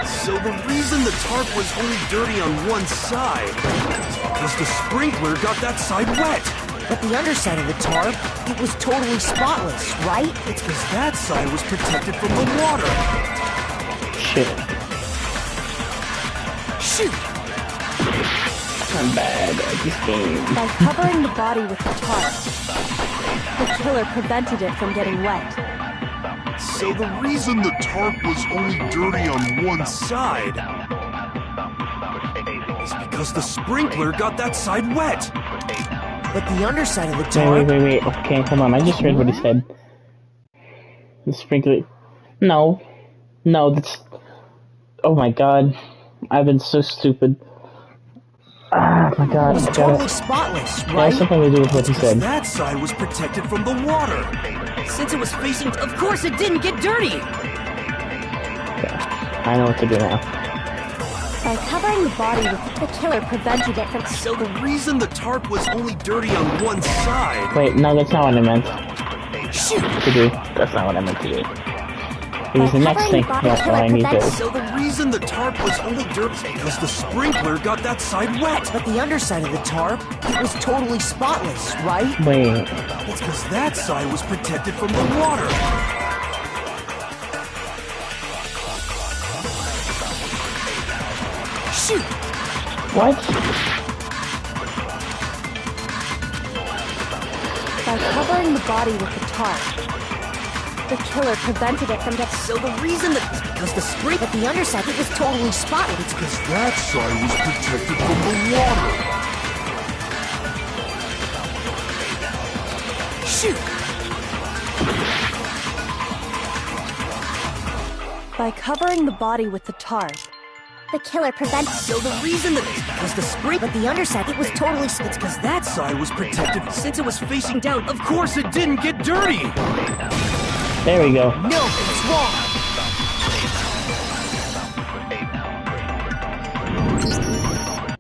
So the reason the tarp was only dirty on one side is because the sprinkler got that side wet. But the underside of the tarp, it was totally spotless, right? It's because that side was protected from the water. Shit. Shoot! I'm bad at this game. By covering the body with the tarp, the killer prevented it from getting wet. So the reason the tarp was only dirty on one Side is because the sprinkler got that side wet. But the underside of the tarp... Wait. Okay, hold on. I just read what he said. The sprinkler... No, that's... Oh my god. I've been so stupid. Ah, my god. It was totally spotless, right? Yeah, something to do with what he said. That side was protected from the water. Since it was facing... Of course it didn't get dirty! I know what to do now. By covering the body with the killer prevented it from... So the reason the tarp was only dirty on one side... Wait, no, that's not what I meant Shoot! to do. That's not what I meant to do. It was the next thing that I need to... So the reason the tarp was only dirty because the sprinkler got that side wet. But the underside of the tarp, it was totally spotless, right? Wait. It's because that side was protected from the water. Shoot! What? By covering the body with the tarp, the killer prevented it from getting... So the reason that... Because the spring... But the underside, it was totally spotless. It's because that side was protected from the water. Shoot! By covering the body with the tarp, The killer prevented... So the reason that... Because the spring... But the underside, it was totally... It's because that side was protected since it was facing down. Of course it didn't get dirty! There we go. No, it's wrong!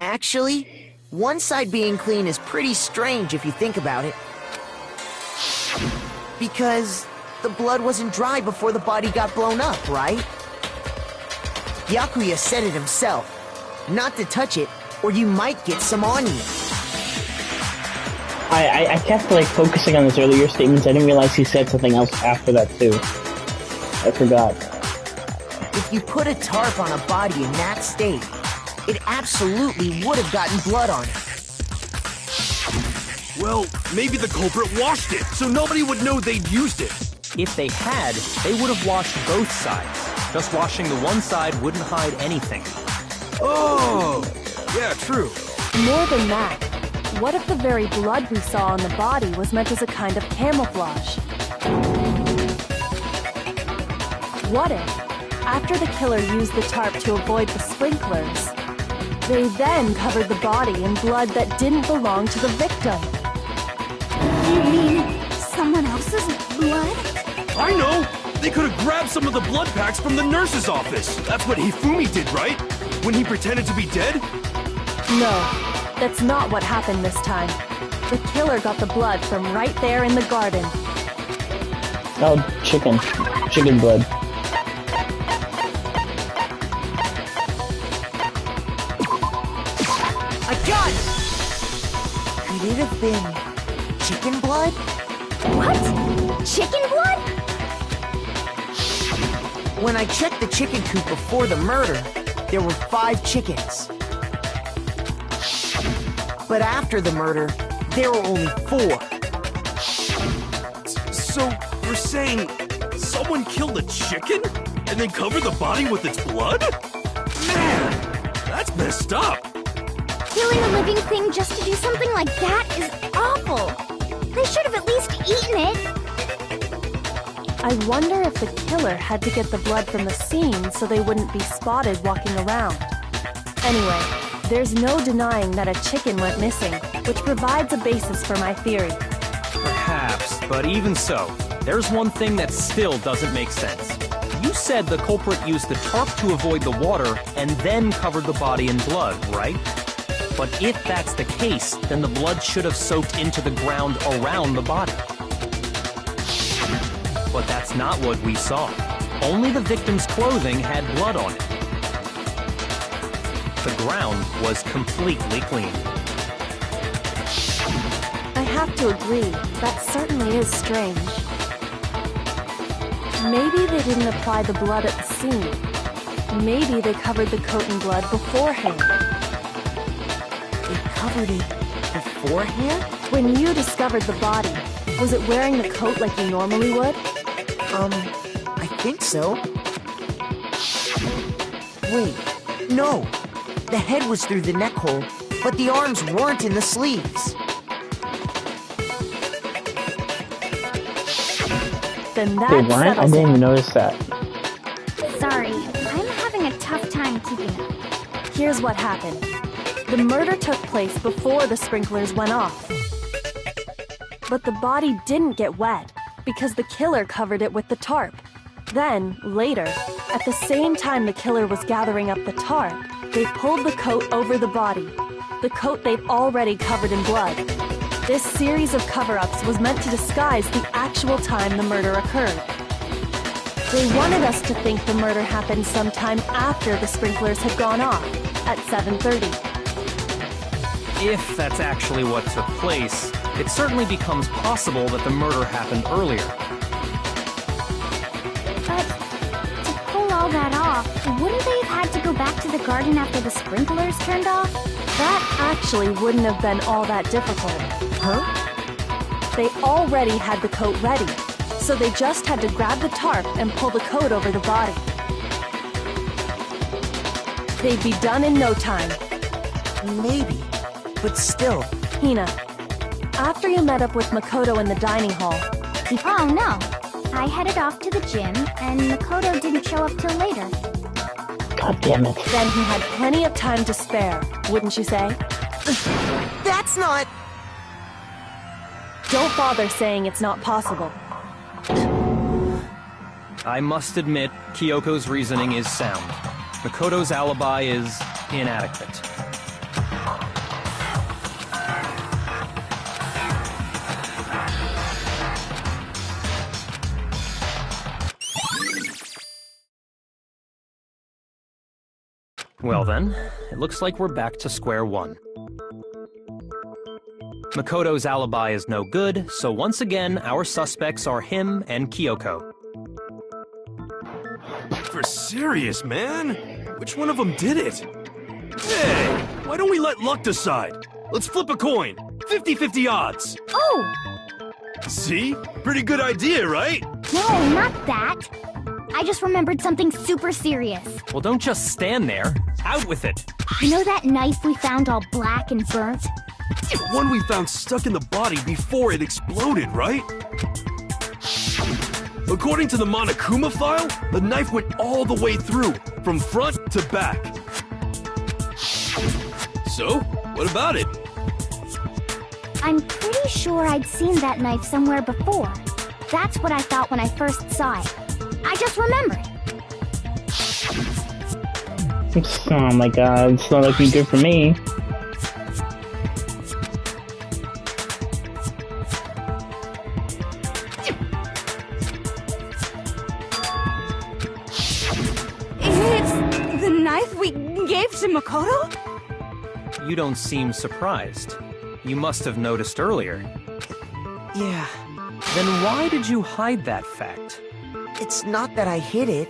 Actually, one side being clean is pretty strange if you think about it. Because the blood wasn't dry before the body got blown up, right? Byakuya said it himself. Not to touch it, or you might get some on you. I kept, like, focusing on his earlier statements. I didn't realize he said something else after that, too. I forgot. If you put a tarp on a body in that state, it absolutely would have gotten blood on it. Well, maybe the culprit washed it, so nobody would know they'd used it. If they had, they would have washed both sides. Just washing the one side wouldn't hide anything. Oh, yeah, true. more than that, what if the very blood we saw on the body was meant as a kind of camouflage? What if, after the killer used the tarp to avoid the sprinklers, they then covered the body in blood that didn't belong to the victim? You mean someone else's blood? I know! They could have grabbed some of the blood packs from the nurse's office. That's what Hifumi did, right? When he pretended to be dead? No, that's not what happened this time. The killer got the blood from right there in the garden. Oh, chicken. Chicken blood. I got it! Could it have been chicken blood? What? Chicken blood? When I checked the chicken coop before the murder, there were 5 chickens. But after the murder, there were only 4. So, you're saying someone killed a chicken? and then cover the body with its blood? Man, that's messed up. Killing a living thing just to do something like that is awful. They should have at least eaten it. I wonder if the killer had to get the blood from the scene so they wouldn't be spotted walking around. Anyway, there's no denying that a chicken went missing, which provides a basis for my theory. Perhaps, but even so, there's one thing that still doesn't make sense. You said the culprit used the tarp to avoid the water and then covered the body in blood, right? But if that's the case, then the blood should have soaked into the ground around the body. But that's not what we saw. Only the victim's clothing had blood on it. The ground was completely clean. I have to agree, that certainly is strange. Maybe they didn't apply the blood at the scene. Maybe they covered the coat in blood beforehand. They covered it beforehand? When you discovered the body, was it wearing the coat like you normally would? I think so. Wait, no. The head was through the neck hole, but the arms weren't in the sleeves. Then that Wait, what? I didn't even notice that. Sorry, I'm having a tough time keeping up. Here's what happened. The murder took place before the sprinklers went off. But the body didn't get wet because the killer covered it with the tarp. Then, later, at the same time the killer was gathering up the tarp, they pulled the coat over the body, the coat they'd already covered in blood. This series of cover-ups was meant to disguise the actual time the murder occurred. They wanted us to think the murder happened sometime after the sprinklers had gone off, at 7:30. If that's actually what took place, it certainly becomes possible that the murder happened earlier. But to pull all that off, wouldn't they have had to go back to the garden after the sprinklers turned off? That actually wouldn't have been all that difficult. Huh? They already had the coat ready, so they just had to grab the tarp and pull the coat over the body. They'd be done in no time. Maybe, but still. Hina, after you met up with Makoto in the dining hall... Oh no, I headed off to the gym, and Makoto didn't show up till later. God damn it. Then he had plenty of time to spare, wouldn't you say? That's not... Don't bother saying it's not possible. I must admit, Kyoko's reasoning is sound. Makoto's alibi is inadequate. Well then, it looks like we're back to square one. Makoto's alibi is no good, so once again, our suspects are him and Kyoko. For serious, man? Which one of them did it? Hey, why don't we let luck decide? Let's flip a coin. 50-50 odds. Oh! See? Pretty good idea, right? No, not that. I just remembered something super serious. Well, don't just stand there. Out with it. You know that knife we found all black and burnt? The one we found stuck in the body before it exploded, right? According to the Monokuma file, the knife went all the way through, from front to back. So, what about it? I'm pretty sure I'd seen that knife somewhere before. That's what I thought when I first saw it. I just remembered. Oh my god, it's not looking good for me. It's the knife we gave to Makoto? You don't seem surprised. You must have noticed earlier. Yeah. Then why did you hide that fact? It's not that I hid it.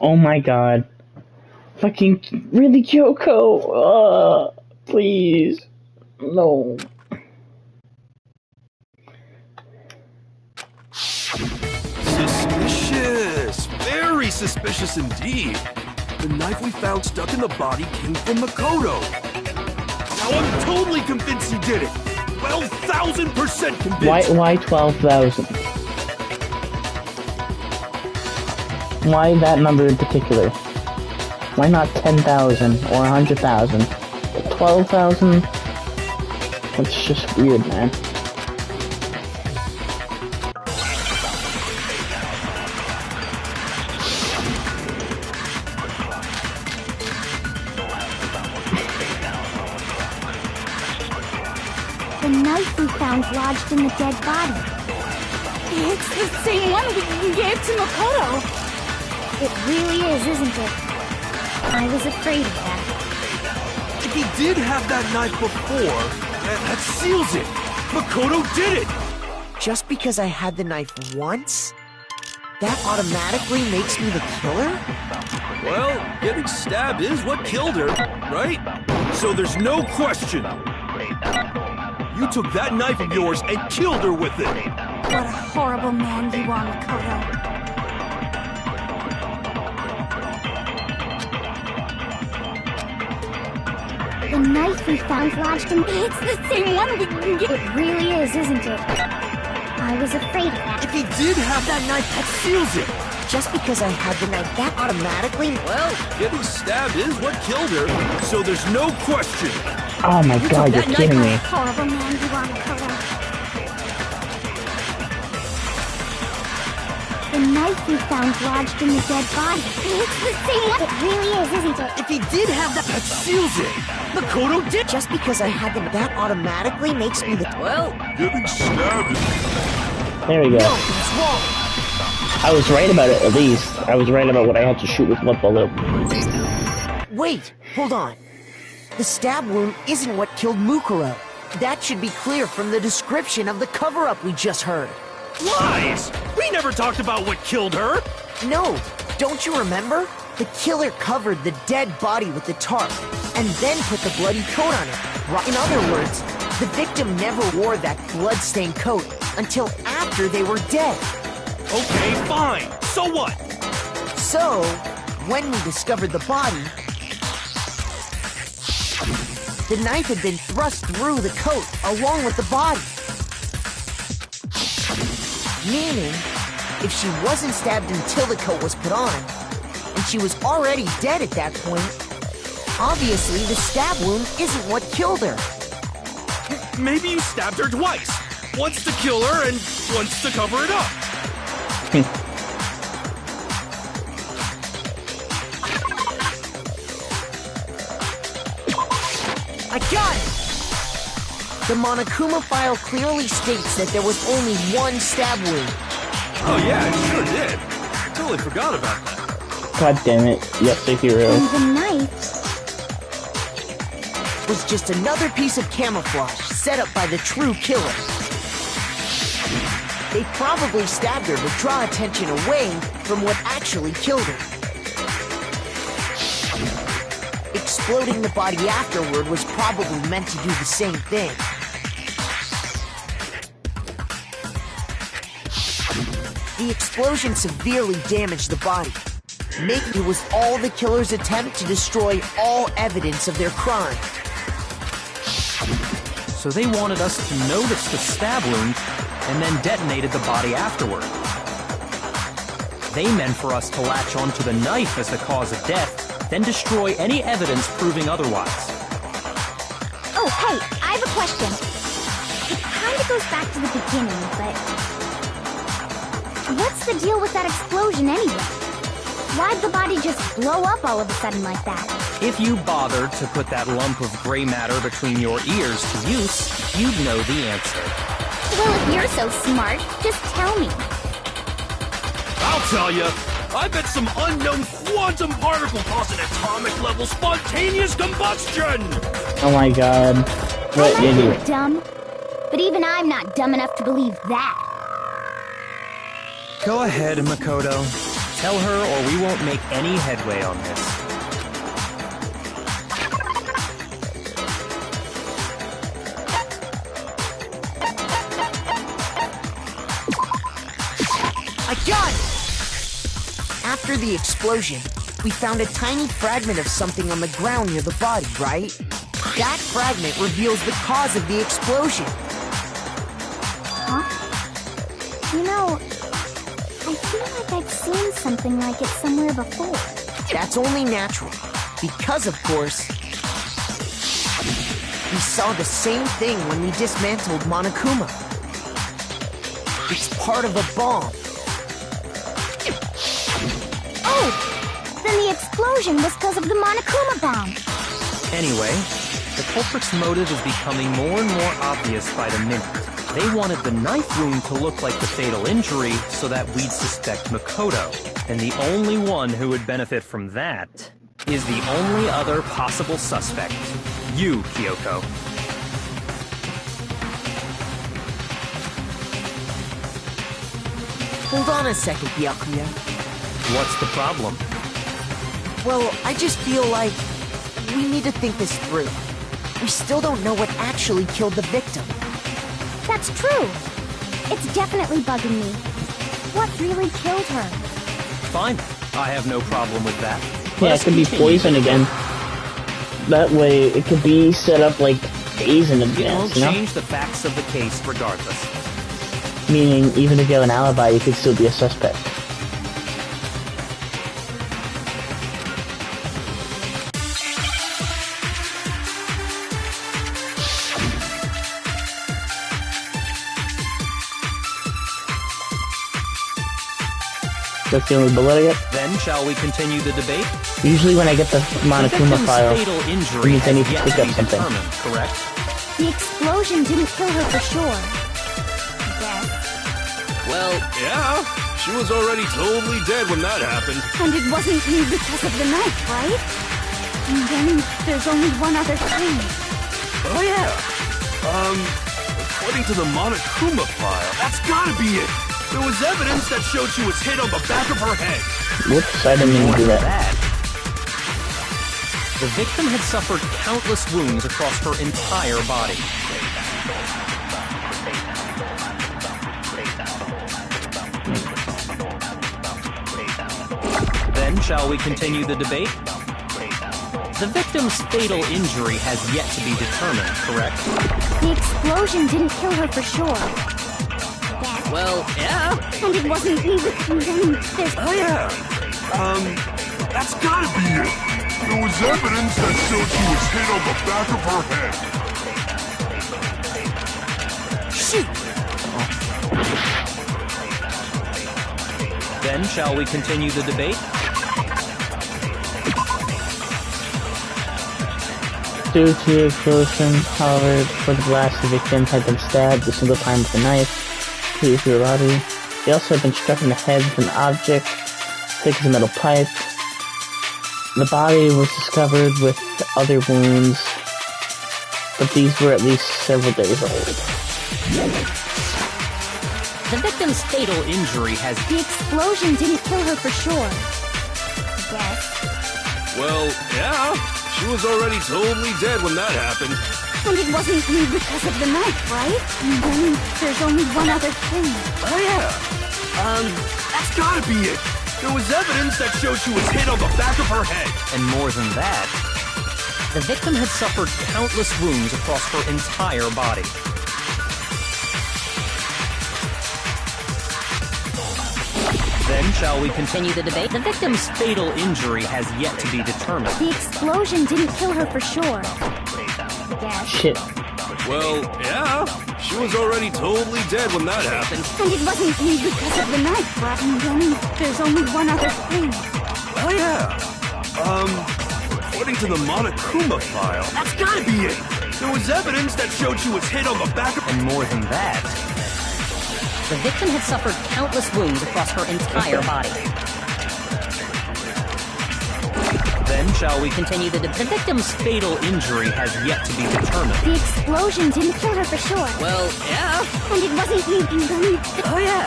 Oh my god. Fucking really, Kyoko? Please. No. suspicious indeed. The knife we found stuck in the body came from Makoto. Now I'm totally convinced he did it. 12,000% convinced. Why 12,000? Why that number in particular? Why not 10,000 or 100,000? 12,000? That's just weird, man. The knife we found lodged in the dead body. It's the same one we gave to Makoto. It really is, isn't it? I was afraid of that. If he did have that knife before, that seals it. Makoto did it. Just because I had the knife once, that automatically makes me the killer? Well, getting stabbed is what killed her, right? So there's no question. You took that knife of yours and killed her with it. What a horrible man you are, Makoto. The knife we found lodged in... It's the same one we gave... It really is, isn't it? I was afraid of that. If he did have that knife, that seals it. Just because I had the knife, that automatically... Well, getting stabbed is what killed her, so there's no question. Oh my god, you're kidding me. Horrible man you are, Makoto. The knife we found lodged in the dead body. It's the same one. It really is, isn't it? If he did have that seals it. Makoto did. Just because I had the... That automatically makes me the... Well, Getting stabbed. There we go. No, it's wrong. I was right about it, at least. I was right about what I had to shoot with what bullet. Wait, hold on. The stab wound isn't what killed Mukuro. That should be clear from the description of the cover-up we just heard. Lies! We never talked about what killed her! No, don't you remember? The killer covered the dead body with the tarp, and then put the bloody coat on it. In other words, the victim never wore that blood-stained coat until after they were dead. Okay, fine. So what? So, when we discovered the body, the knife had been thrust through the coat along with the body. Meaning, if she wasn't stabbed until the coat was put on, and she was already dead at that point, obviously the stab wound isn't what killed her. Maybe you stabbed her twice. Once to kill her and once to cover it up. I got it! The Monokuma file clearly states that there was only one stab wound. Oh yeah, it sure did. Totally forgot about that. God damn it. Yes, the hero. And the knife was just another piece of camouflage set up by the true killer. They probably stabbed her to draw attention away from what actually killed her. Exploding the body afterward was probably meant to do the same thing. The explosion severely damaged the body, making it was all the killer's attempt to destroy all evidence of their crime. So they wanted us to notice the stab wound and then detonated the body afterward. They meant for us to latch onto the knife as the cause of death, then destroy any evidence proving otherwise. Oh, hey, I have a question. It kinda goes back to the beginning, but... what's the deal with that explosion anyway? Why'd the body just blow up all of a sudden like that? If you bothered to put that lump of gray matter between your ears to use, you'd know the answer. Well, if you're so smart, just tell me. I'll tell you. I bet some unknown quantum particle cause an atomic level spontaneous combustion! Oh my god. What I might idiot. be dumb, but even I'm not dumb enough to believe that. Go ahead, Makoto. Tell her or we won't make any headway on this. I got it! After the explosion, we found a tiny fragment of something on the ground near the body, right? That fragment reveals the cause of the explosion. Huh? You know, I feel like I've seen something like it somewhere before. That's only natural, because of course, we saw the same thing when we dismantled Monokuma. It's part of a bomb. Oh! Then the explosion was because of the Monokuma bomb. Anyway, the culprit's motive is becoming more and more obvious by the minute. They wanted the knife wound to look like the fatal injury so that we'd suspect Makoto. And the only one who would benefit from that is the only other possible suspect. You, Kyoko. Hold on a second, Byakuya. What's the problem? Well, I just feel like we need to think this through. We still don't know what actually killed the victim. That's true. It's definitely bugging me. What really killed her? Fine. I have no problem with that. Yeah, it could be poison again. That way, it could be set up like days in It advance, won't you know? change the facts of the case regardless. Meaning, even if you have an alibi, you could still be a suspect. That's the only bullet I get? Then shall we continue the debate? Usually when I get the Monokuma victim's file, fatal it injury means I need has to yet pick to up be something. determined, correct? The explosion didn't kill her for sure. Well, yeah. She was already totally dead when that happened. And it wasn't me because of the knife, right? And then there's only one other thing. Oh, yeah. According to the Monokuma file, that's gotta be it. There was evidence that showed she was hit on the back of her head. Whoops, I didn't mean to do that. The victim had suffered countless wounds across her entire body. Then shall we continue the debate? The victim's fatal injury has yet to be determined, correct? The explosion didn't kill her for sure. Well, yeah. And it wasn't me because then there's... Oh, yeah. That's gotta be it. There was evidence that showed she was hit on the back of her head. Shoot! Then shall we continue the debate? Due to the explosion, however, for the blast, the victim had been stabbed a single time with a knife through the body. They also had been struck in the head with an object thick as a metal pipe. The body was discovered with other wounds, but these were at least several days old. The victim's fatal injury has... The explosion didn't kill her for sure. Well, yeah. She was already totally dead when that happened. And it wasn't me because of the knife, right? And then there's only one other thing. Oh, yeah. That's gotta be it. There was evidence that showed she was hit on the back of her head. And more than that, the victim had suffered countless wounds across her entire body. Then shall we continue the debate? The victim's fatal injury has yet to be determined. The explosion didn't kill her for sure. Shit. Well, yeah. She was already totally dead when that happened. And it wasn't me because of the knife, right? And then there's only one other thing. Oh, yeah. According to the Monokuma file, that's gotta be it. There was evidence that showed she was hit on the back of... And more than that, The victim had suffered countless wounds across her entire body. then shall we continue the victim's fatal injury has yet to be determined. The explosion didn't kill her for sure. Well, yeah. And it wasn't me. And then... Oh, yeah.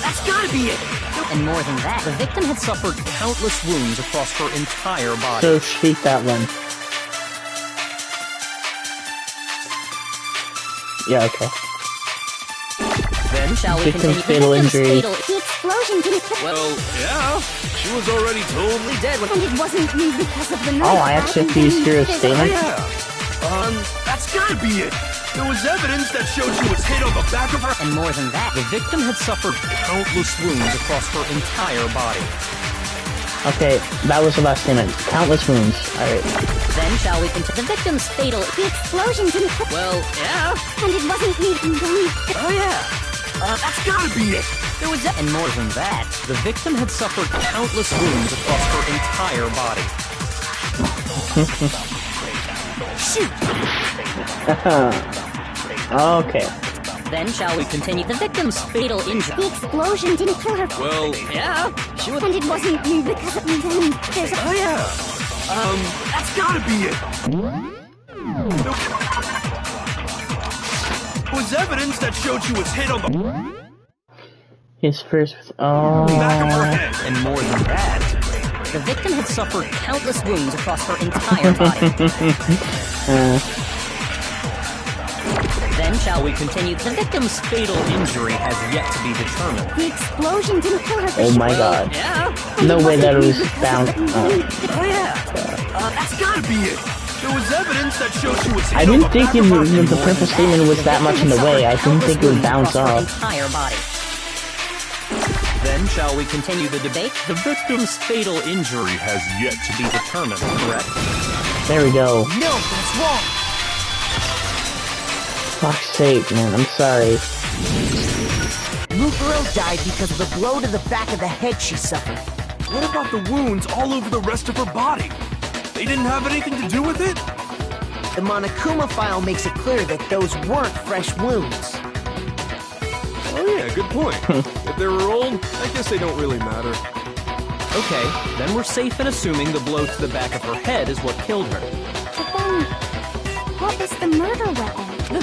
That's gotta be it. And more than that, The victim had suffered countless wounds across her entire body. So treat that one. Yeah, okay. Then shall we Victim's continue? fatal injury. The explosion didn't kill. Well, yeah. She was already totally dead when... And it wasn't because of the knife. Oh, I actually have to use Hero's Oh, Statement. yeah. That's gotta be it. There was evidence that showed she was hit on the back of her... And more than that, The victim had suffered countless wounds across her entire body. Okay, that was the last statement. Countless wounds. Alright. then shall we continue? The victim's fatal. The explosion didn't kill. Well, yeah. And it wasn't me. Oh, yeah. That's gotta be it. There was and more than that. The victim had suffered countless wounds across her entire body. Shoot. Okay. Then shall we continue? The victim's fatal injury. The explosion didn't kill her. Well, Yeah. She was. And it wasn't me because of then there's a... oh, yeah. That's gotta be it. There was evidence that showed she was hit on the His first... Oh... back of her head. And more than that, The victim had suffered countless wounds across her entire body. Then shall we continue? The victim's fatal injury has yet to be determined. The explosion didn't kill her. Oh my god. yeah. No way that it was found. Oh, yeah. That's gotta be it. There was evidence that showed she was hit I on didn't the think back of her head. the purple statement was that much in the way. I didn't think it would bounce off. Entire body. Then shall we continue the debate? The victim's Fatal injury has yet to be determined, correct? There we go. No, that's wrong. Fuck's sake, man. I'm sorry. Mukuro died because of the blow to the back of the head she suffered. What about the wounds all over the rest of her body? They didn't have anything to do with it? The Monokuma file makes it clear that those weren't fresh wounds. Oh yeah, good point. If they were old, I guess they don't really matter. Okay, then we're safe in assuming the blow to the back of her head is what killed her. But then, what was the murder weapon? The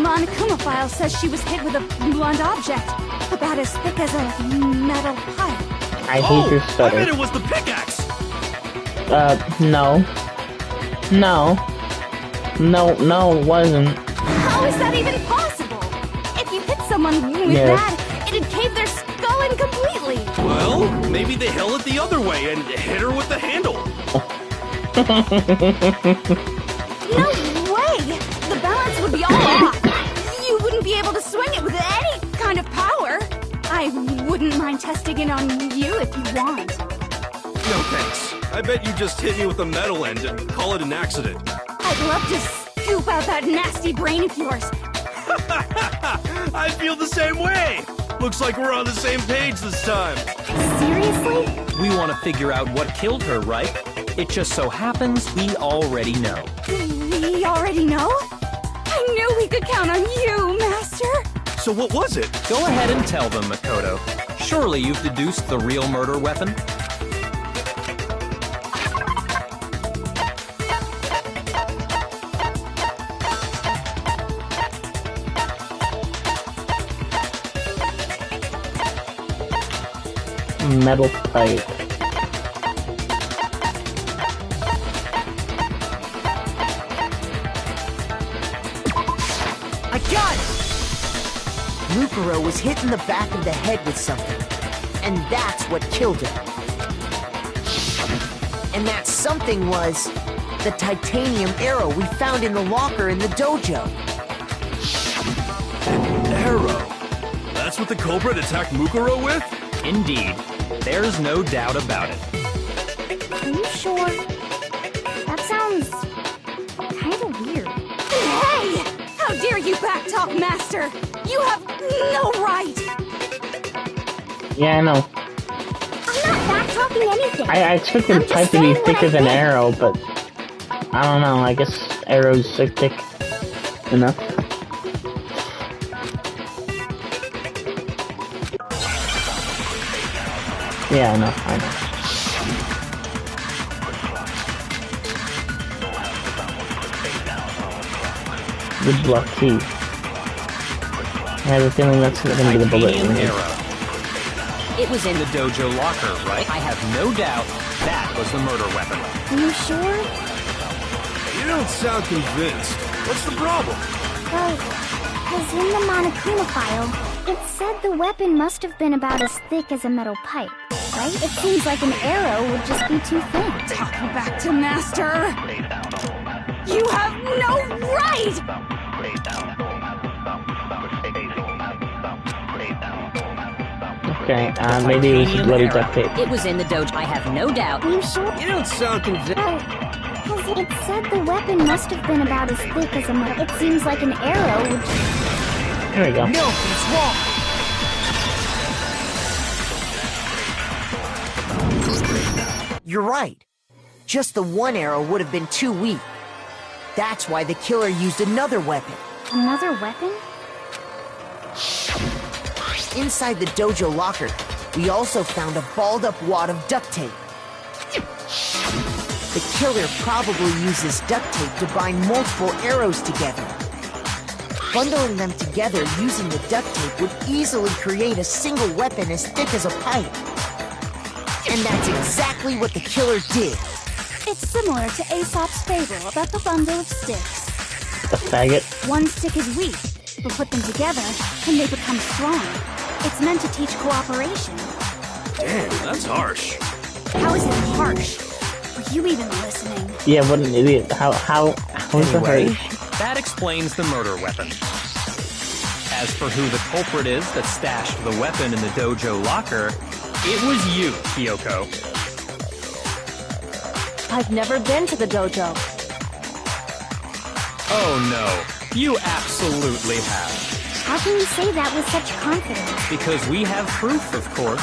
Monokuma file says she was hit with a blunt object, about as thick as a metal pipe. I hate your I stutter. bet it was the pickaxe! No. No. No, it wasn't. How is that even possible? If you hit someone with Yes. that, it'd cave their skull in completely. Well, maybe they held it the other way and hit her with the handle. No way! The balance would be all off. You wouldn't be able to swing it with any kind of power. I wouldn't mind testing it on you if you want. No thanks. I bet you just hit me with a metal end and call it an accident. I'd love to scoop out that nasty brain of yours. I feel the same way. Looks like we're on the same page this time. Seriously? We want to figure out what killed her, right? It just so happens we already know. We already know? I knew we could count on you, Master. So what was it? Go ahead and tell them, Makoto. Surely you've deduced the real murder weapon? Metal pipe. I got it! Mukuro was hit in the back of the head with something, and that's what killed her. And that something was the titanium arrow we found in the locker in the dojo. An arrow? That's what the culprit attacked Mukuro with? Indeed. There's no doubt about it. Are you sure? That sounds kind of weird. Hey! How dare you backtalk, Master? You have no right! Yeah, I know. I'm not back-talking anything. I expected the pipe to be thicker than arrow, but I don't know. I guess arrows are thick enough. Yeah, I know. Good luck, too. I have a feeling that's going to be the bullet. Titanium arrow. It was in the dojo locker, right? I have no doubt that was the murder weapon. Are you sure? You don't sound convinced. What's the problem? Well, Because in the Monokuma file, it said the weapon must have been about as thick as a metal pipe, right? It seems like an arrow would just be too thin. Talk back to Master! You have no right! Okay, maybe we should bloody duct tape. It was in the dojo. I have no doubt. Are you sure? You don't sound convinced. Because it said the weapon must have been about as thick as a metal. It seems like an arrow would just... There we go. No, he's wrong. You're right. Just the one arrow would have been too weak. That's why the killer used another weapon. Another weapon? Inside the dojo locker, we also found a balled-up wad of duct tape. The killer probably uses duct tape to bind multiple arrows together. Bundling them together using the duct tape would easily create a single weapon as thick as a pipe. And that's exactly what the killer did. It's similar to Aesop's fable about the bundle of sticks. A faggot. One stick is weak, but put them together and they become strong. It's meant to teach cooperation. Damn, that's harsh. How is it harsh? Were you even listening? Yeah, what an idiot. How is it Anyway, harsh? that explains the murder weapon. As for who the culprit is that stashed the weapon in the dojo locker, it was you, Kyoko. I've never been to the dojo. Oh no, you absolutely have. How can you say that with such confidence? Because we have proof, of course.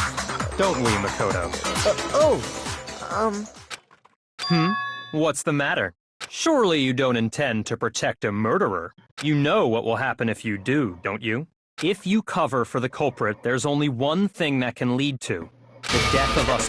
Don't we, Makoto? What's the matter? Surely you don't intend to protect a murderer. You know what will happen if you do, don't you? If you cover for the culprit, there's only one thing that can lead to the death of us